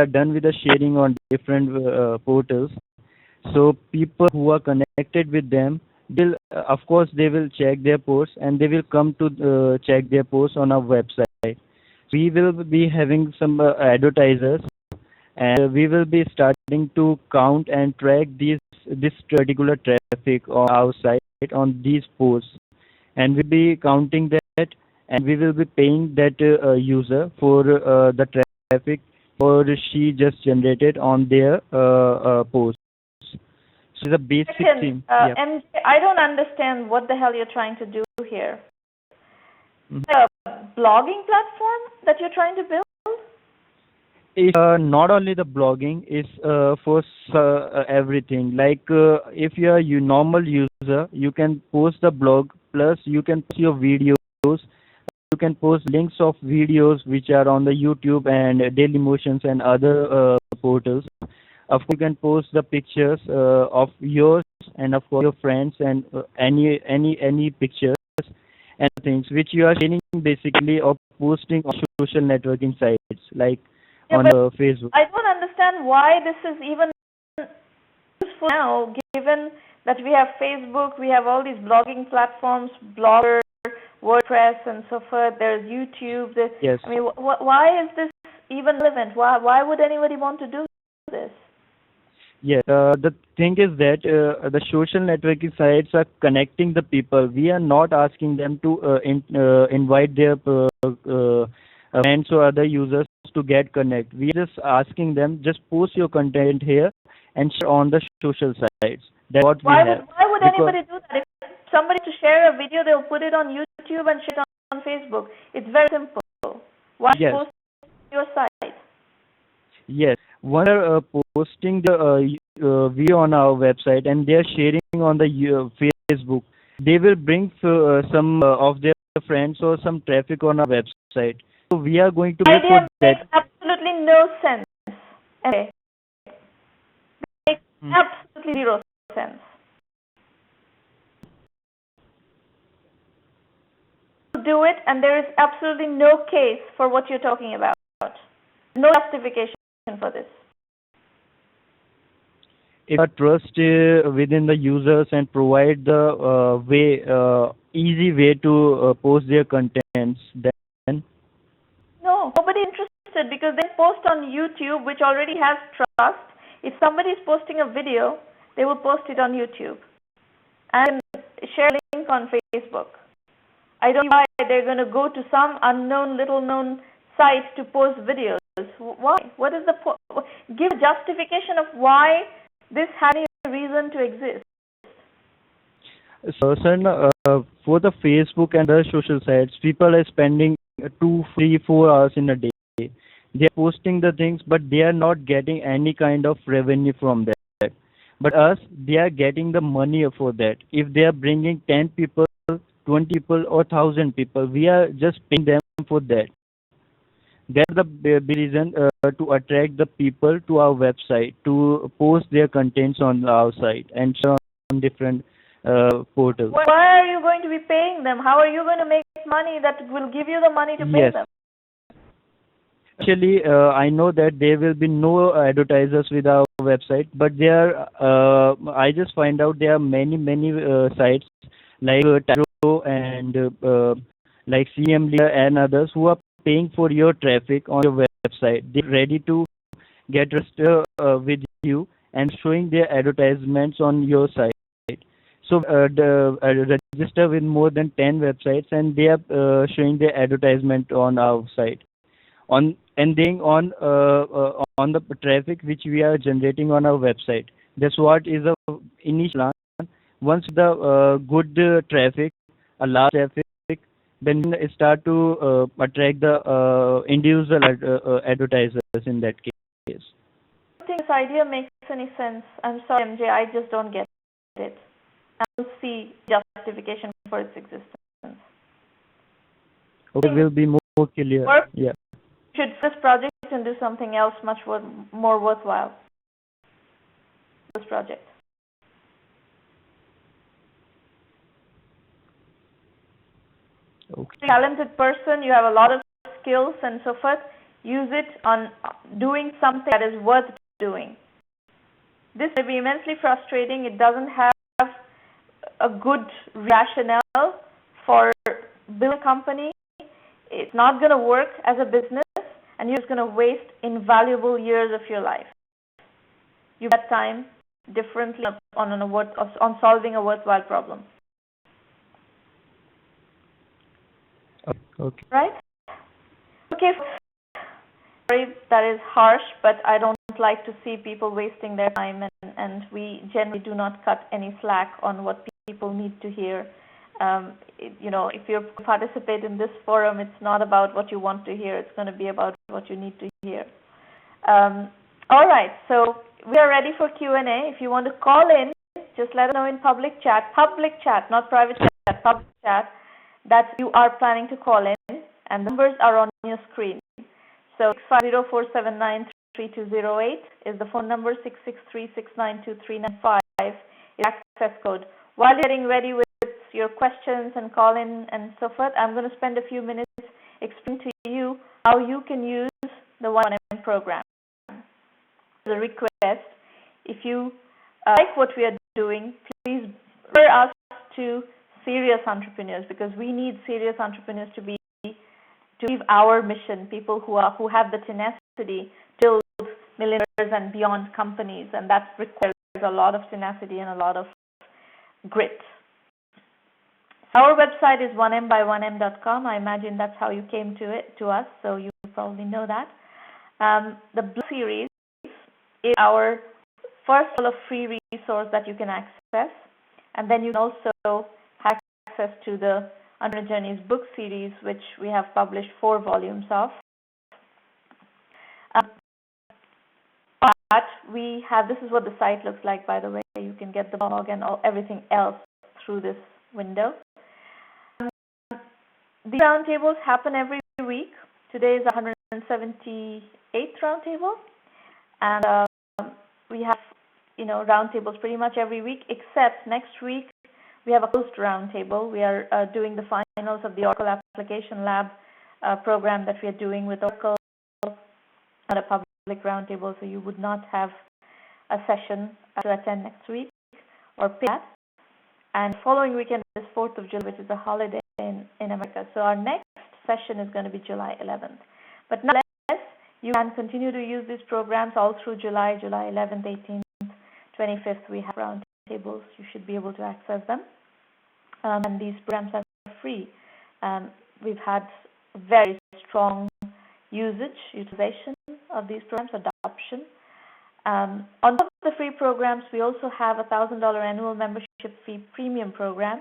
done with the sharing on different portals, so people who are connected with them, will of course they will check their posts, and they will come to check their posts on our website. We will be having some advertisers, and we will be starting to count and track this particular traffic on our site on these posts, and we'll be counting that, and we will be paying that user for the traffic or she just generated on their post. So the basic thing. Yeah. MJ, I don't understand what the hell you're trying to do here. Mm-hmm. A blogging platform that you're trying to build? It's not only the blogging, it's for everything. Like if you are a normal user, you can post the blog, plus you can post your videos. You can post links of videos which are on the YouTube and Dailymotions and other portals. Of course, you can post the pictures of yours and of course your friends, and any pictures and things which you are sharing basically, or posting on social networking sites like on Facebook. I don't understand why this is even useful now, given that we have Facebook, we have all these blogging platforms, Blogger, WordPress, and so forth. There's YouTube. Yes. I mean, why is this even relevant? Why would anybody want to do this? Yes, the thing is that the social networking sites are connecting the people. We are not asking them to invite their friends or other users to get connect. We are just asking them just post your content here and share on the social sites. That's what we have. Why would Because anybody do that? If somebody to share a video, they'll put it on YouTube and share it on Facebook. It's very simple. Why yes, post your site? yes. One are posting the video on our website and they are sharing on the Facebook. They will bring some of their friends or some traffic on our website. So we are going to pay for Idea that. makes absolutely no sense. Okay. Makes Hmm. absolutely zero sense. Do it, and there is absolutely no case for what you're talking about. No justification for this. If I trust within the users and provide the easy way to post their contents, then No, nobody interested because they post on YouTube, which already has trust. If somebody is posting a video, they will post it on YouTube and share a link on Facebook. I don't know why they're going to go to some unknown, little known site to post videos. Why? What is the give justification of why this has any reason to exist? so, sir, for the Facebook and the social sites, people are spending 2, 3, 4 hours in a day. They are posting the things, but they are not getting any kind of revenue from that. But us, they are getting the money for that. If they are bringing 10 people, 20 people, or 1,000 people, we are just paying them for that. That's the reason to attract the people to our website to post their contents on our site and share on different portals. Why are you going to be paying them? How are you going to make money that will give you the money to pay Yes. them? Actually, I know that there will be no advertisers with our website, but there I just find out there are many sites like Taro and like CM Leader and others who are paying for your traffic on your website. They're ready to get registered with you and showing their advertisements on your site. So register with more than 10 websites and they are showing their advertisement on our site on and then on the traffic which we are generating on our website. That's what is the initial plan. Once the good traffic, a large traffic, then start to attract the individual advertisers in that case. I don't think this idea makes any sense. I'm sorry, MJ, I just don't get it. I don't see justification for its existence. Okay, will be more clear. Work Yeah. should this project and do something else much more worthwhile. This project. Okay. Talented person, you have a lot of skills and so forth. Use it on doing something that is worth doing. This may be immensely frustrating. It doesn't have a good rationale for building a company. It's not going to work as a business, and you're just going to waste invaluable years of your life. You get time differently on solving a worthwhile problem. Okay. Right? Okay. Sorry, that is harsh, but I don't like to see people wasting their time, and we generally do not cut any slack on what people need to hear. If you participate in this forum, it's not about what you want to hear. It's going to be about what you need to hear. All right, so we are ready for Q&A. If you want to call in, just let us know in public chat, not private chat, public chat, that you are planning to call in, and the numbers are on your screen. So 650-479-3208 is the phone number, 663-692-395 is access code. While you're getting ready with your questions and call in and so forth, I'm going to spend a few minutes explaining to you how you can use the 1M program. As a request, if you like what we are doing, please refer us to serious entrepreneurs, because we need serious entrepreneurs to achieve our mission, people who have the tenacity to build millionaires and beyond companies, and that requires a lot of tenacity and a lot of grit. Our website is 1mby1m.com. I imagine that's how you came to us, so you probably know that. The Blue Series is our first level of free resource that you can access, and then you can also have access to the Untitled Journeys book series, which we have published 4 volumes of. But we have, this is what the site looks like, by the way. You can get the blog and everything else through this window. The roundtables happen every week. Today is 178th roundtable, and we have, roundtables pretty much every week, except next week we have a closed roundtable. We are doing the finals of the Oracle Application Lab program that we are doing with Oracle at a public roundtable, so you would not have a session to attend next week or pay that. And following weekend is 4th of July, which is a holiday in America. So our next session is going to be July 11th. But nonetheless, you can continue to use these programs all through July 11th, 18th, 25th. We have roundtables. You should be able to access them. And these programs are free. We've had very strong utilization of these programs, adoption. On top of the free programs, we also have a $1,000 annual membership fee premium program,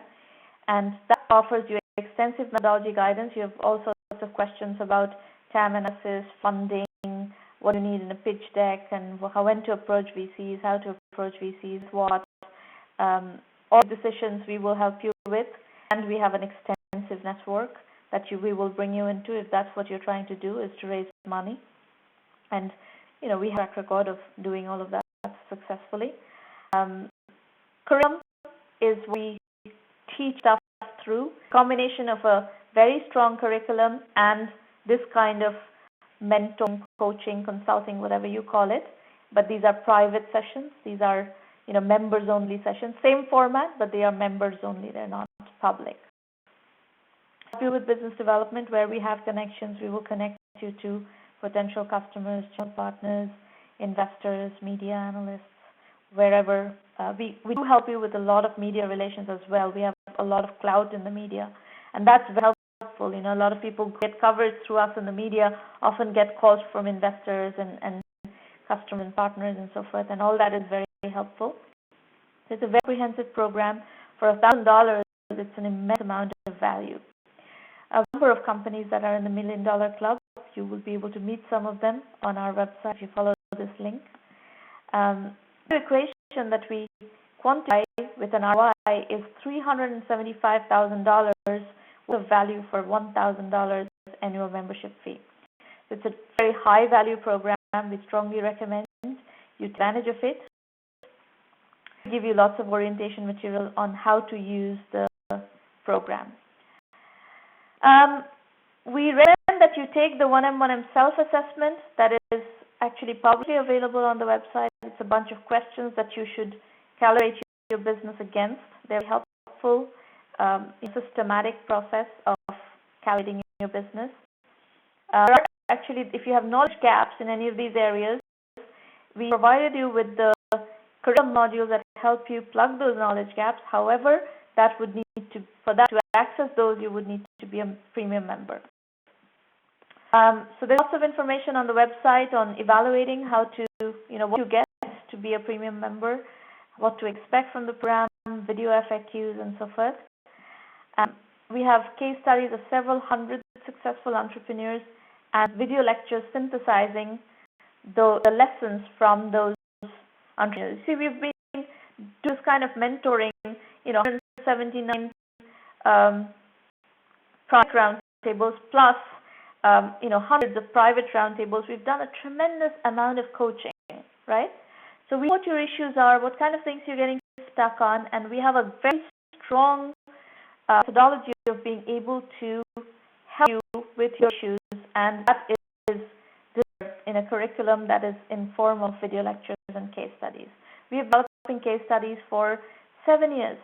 and that offers you extensive methodology guidance. You have all sorts of questions about TAM analysis, funding, what you need in a pitch deck, and when to approach VCs, how to approach VCs, what. All decisions we will help you with, and we have an extensive network that we will bring you into if that's what you're trying to do, is to raise money. And we have a track record of doing all of that successfully. Curriculum is we teach stuff through combination of a very strong curriculum and this kind of mentoring, coaching, consulting, whatever you call it. But these are private sessions. These are members-only sessions. Same format, but they are members-only. They're not public. Help you with business development, where we have connections. We will connect you to potential customers, channel partners, investors, media analysts, wherever. We do help you with a lot of media relations as well. We have a lot of clout in the media, and that's very helpful. A lot of people get covered through us in the media, often get calls from investors and customers and partners and so forth, and all that is very, very helpful. It's a very comprehensive program. For $1,000, it's an immense amount of value. A number of companies that are in the $1 Million Club, you will be able to meet some of them on our website if you follow this link. The equation that we quantify with an ROI is $375,000 with a value for $1,000 annual membership fee. So it's a very high value program. We strongly recommend you take advantage of it. We give you lots of orientation material on how to use the program. We recommend that you take the 1M1M self-assessment that is actually publicly available on the website. It's a bunch of questions that you should calibrate your business against. They're helpful, systematic process of calibrating your business. Actually, if you have knowledge gaps in any of these areas, we provided you with the curriculum modules that help you plug those knowledge gaps. However, that would need to, for that to access those, you would need to be a premium member. So there's lots of information on the website on evaluating how to, what you get to be a premium member, what to expect from the program, video FAQs, and so forth. We have case studies of several hundred successful entrepreneurs and video lectures synthesizing the lessons from those entrepreneurs. See, we've been doing this kind of mentoring, 179 private roundtables plus, hundreds of private roundtables. We've done a tremendous amount of coaching, right? So we know what your issues are, what kind of things you're getting stuck on, and we have a very strong methodology of being able to help you with your issues, and that is in a curriculum that is in form of video lectures and case studies. We have been developing case studies for 7 years.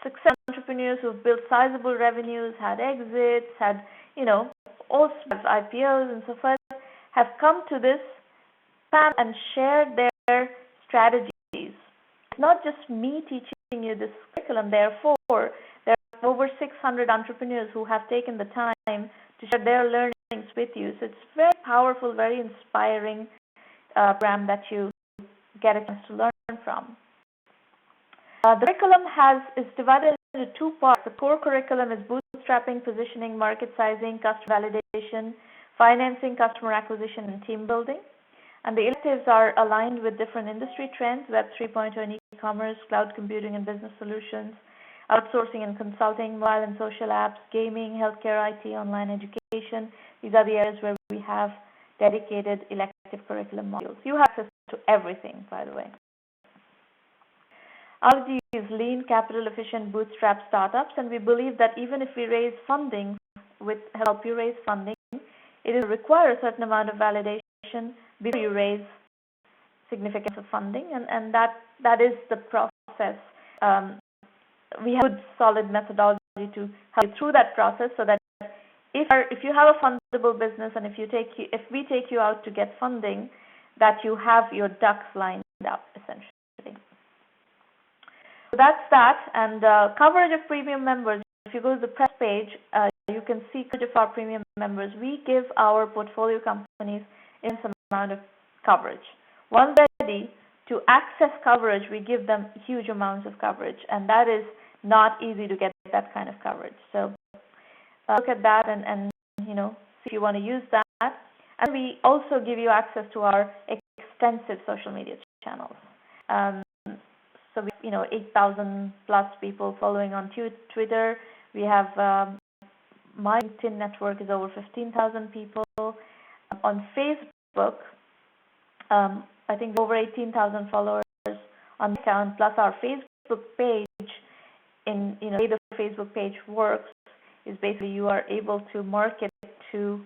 Success entrepreneurs who've built sizable revenues, had exits, had, all sorts of IPOs and so forth, have come to this panel and shared their strategies. It's not just me teaching you this curriculum. Therefore, there are over 600 entrepreneurs who have taken the time to share their learnings with you. So it's very powerful, very inspiring program that you get a chance to learn from. The curriculum is divided into two parts. The core curriculum is bootstrapping, positioning, market sizing, customer validation, financing, customer acquisition, and team building. And the electives are aligned with different industry trends: Web 3.0 and e-commerce, cloud computing and business solutions, outsourcing and consulting, mobile and social apps, gaming, healthcare, IT, online education. These are the areas where we have dedicated elective curriculum modules. You have access to everything, by the way. Our strategy is lean, capital-efficient, bootstrap startups, and we believe that even if we raise funding, help you raise funding, it will require a certain amount of validation before you raise significant of funding, and that is the process. We have a good, solid methodology to help you through that process, so that if you have a fundable business and if we take you out to get funding, that you have your ducks lined up, essentially. So that's that. And coverage of premium members. If you go to the press page, you can see coverage of our premium members. We give our portfolio companies an amount of coverage. Once ready to access coverage, we give them huge amounts of coverage, and that is not easy to get that kind of coverage. So look at that and see if you want to use that. And we also give you access to our extensive social media channels. So we, 8,000 plus people following on Twitter. We have my LinkedIn network is over 15,000 people. On Facebook, I think over 18,000 followers on the account, plus our Facebook page. In the way the Facebook page works is basically you are able to market to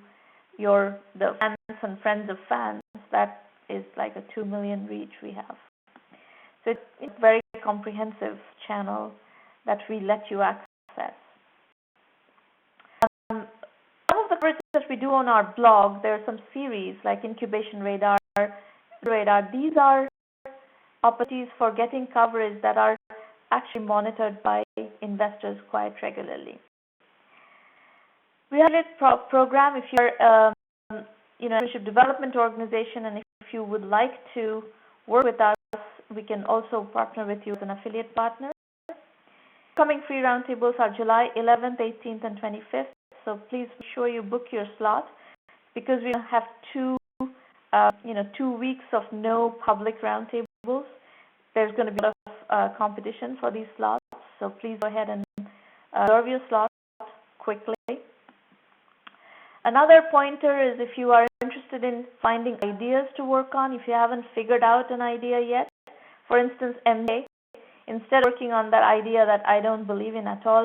the fans and friends of fans. That is like a 2 million reach we have. So it's a very comprehensive channel that we let you access. Some of the coverage that we do on our blog, there are some series like Incubation Radar. These are opportunities for getting coverage that are actually monitored by investors quite regularly. We have a program if you're a leadership development organization, and if you would like to work with us, we can also partner with you as an affiliate partner. Coming free roundtables are July 11th, 18th, and 25th. So please be sure you book your slot, because we have 2 weeks of no public roundtables. There's going to be a lot of competition for these slots. So please go ahead and reserve your slot quickly. Another pointer is if you are interested in finding ideas to work on, if you haven't figured out an idea yet, for instance, MBA, instead of working on that idea that I don't believe in at all,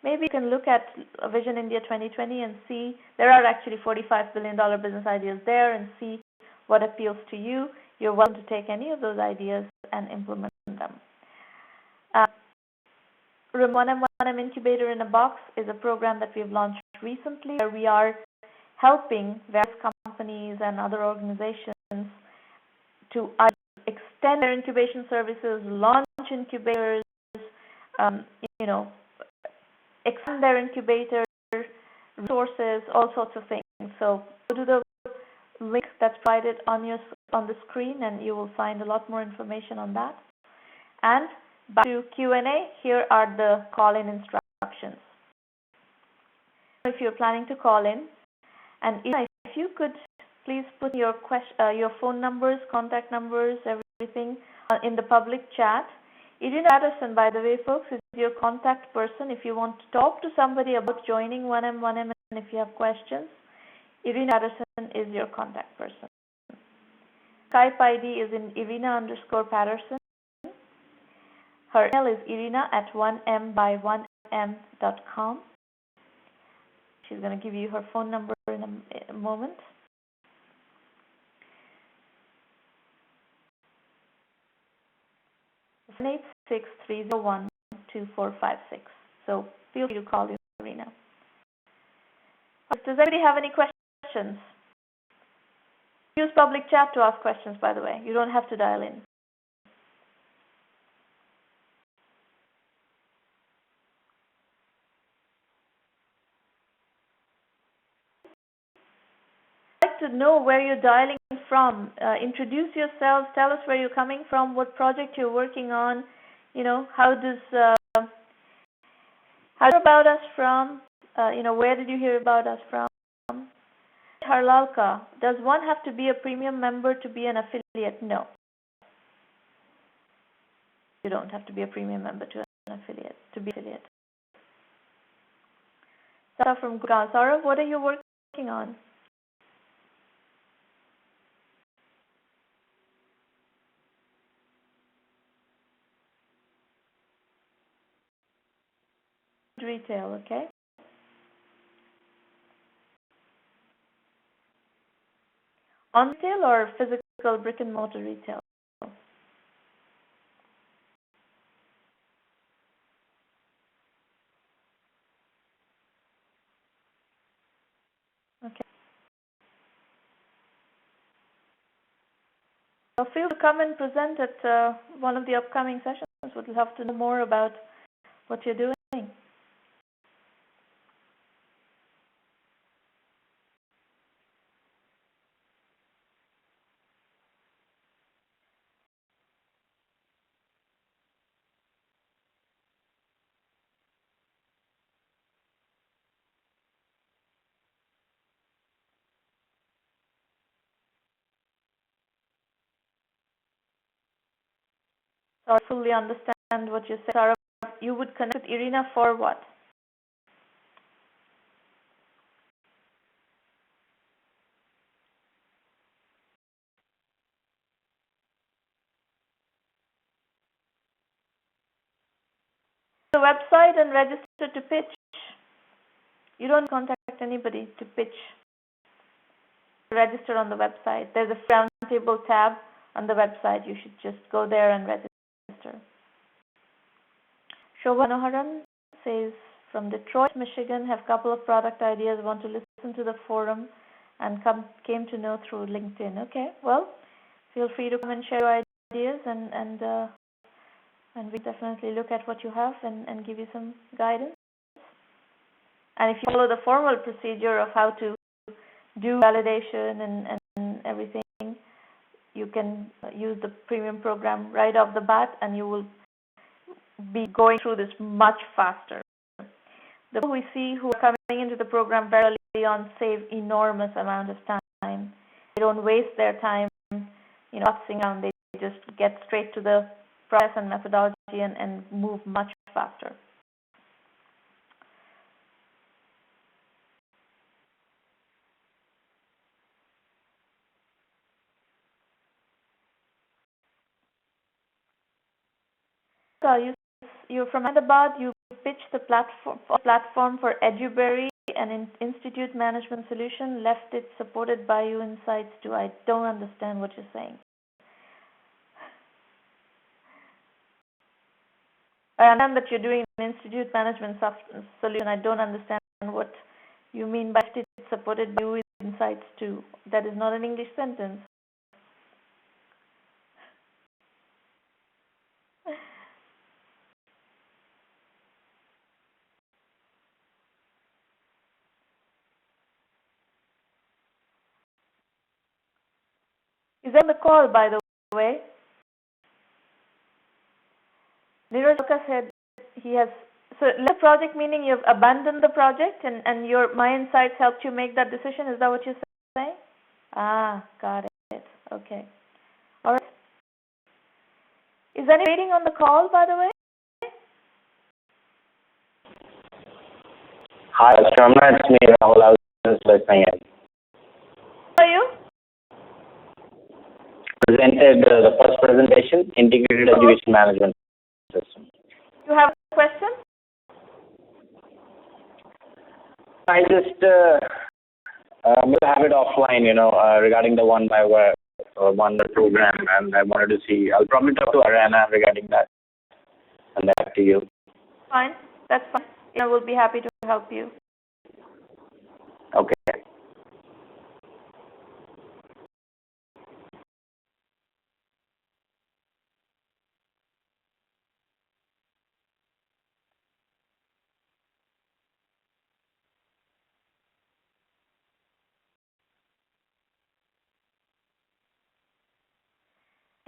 maybe you can look at Vision India 2020 and see there are actually $45 billion business ideas there, and see what appeals to you. You're welcome to take any of those ideas and implement them. 1M Incubator in a Box is a program that we've launched recently, where we are helping various companies and other organizations to extend their incubation services, launch incubators, expand their incubator resources, all sorts of things. So go to the link that's provided on the screen, and you will find a lot more information on that. And back to Q&A, here are the call-in instructions. If you're planning to call in, and if you could please put your phone numbers, contact numbers, everything in the public chat. Irina Patterson, by the way, folks, is your contact person. If you want to talk to somebody about joining 1M, and if you have questions, Irina Patterson is your contact person. Skype ID is in Irina_Patterson. Her email is irina@1mby1m.com. She's going to give you her phone number in a moment. It's 863012456. So feel free to call Irina. Does anybody have any questions? use public chat to ask questions, by the way. You don't have to dial in. I'd like to know where you're dialing from. Introduce yourselves. Tell us where you're coming from, what project you're working on. How did you hear about us from? Where did you hear about us from? Harlalka, does one have to be a premium member to be an affiliate? No. You don't have to be a premium member to be affiliate. Sarah from Gurgaon. Sarah, what are you working on? Retail, okay. On retail or physical brick and mortar retail? Okay. So feel free to come and present at one of the upcoming sessions. Would love to know more about what you're doing. So I fully understand what you said. Sarah, you would connect with Irina for what? The website and register to pitch. You don't contact anybody to pitch. Register on the website. There's a Roundtable tab on the website. You should just go there and register. Shobha Noharan says, from Detroit, Michigan, have a couple of product ideas, want to listen to the forum and came to know through LinkedIn. Okay, well, feel free to come and share your ideas and we definitely look at what you have and give you some guidance. And if you follow the formal procedure of how to do validation and everything, you can use the premium program right off the bat and you will be going through this much faster. The people we see who are coming into the program very early on save enormous amount of time. They don't waste their time, boxing around. They just get straight to the process and methodology and move much faster. So you're from Ahmedabad. You pitched the platform for EduBerry, an institute management solution. Left it supported by you insights too. I don't understand what you're saying. I understand that you're doing an institute management solution. I don't understand what you mean by it supported by you insights too. That is not an English sentence. He's on the call, by the way. Neeraj said he has. So, left project meaning you've abandoned the project and my insights helped you make that decision. Is that what you're saying? Ah, got it. Okay. All right. Is anyone waiting on the call, by the way? Hi, Sramana, it's me, Rahul. I was just listening in. How are you? Presented the first presentation, Integrated Education Management System. You have a question? I just will have it offline, regarding the one program, and I wanted to see. I'll probably talk to Arana regarding that, and back to you. Fine, that's fine. I will be happy to help you. Okay.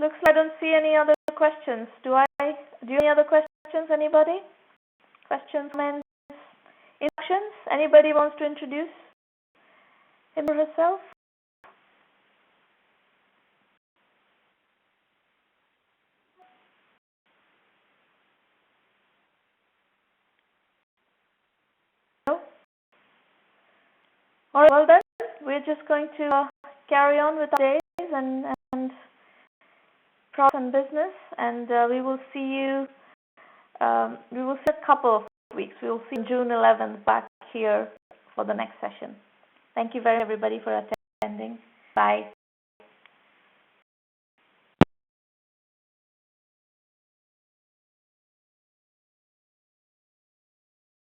looks like I don't see any other questions. Do you have any other questions, anybody? Questions, comments, introductions? Anybody wants to introduce him or herself? No? All right, well then, we're just going to carry on with our days and products and business, and we will see you. We will see a couple of weeks. We will see June 11th back here for the next session. Thank you very much, everybody, for attending. Bye.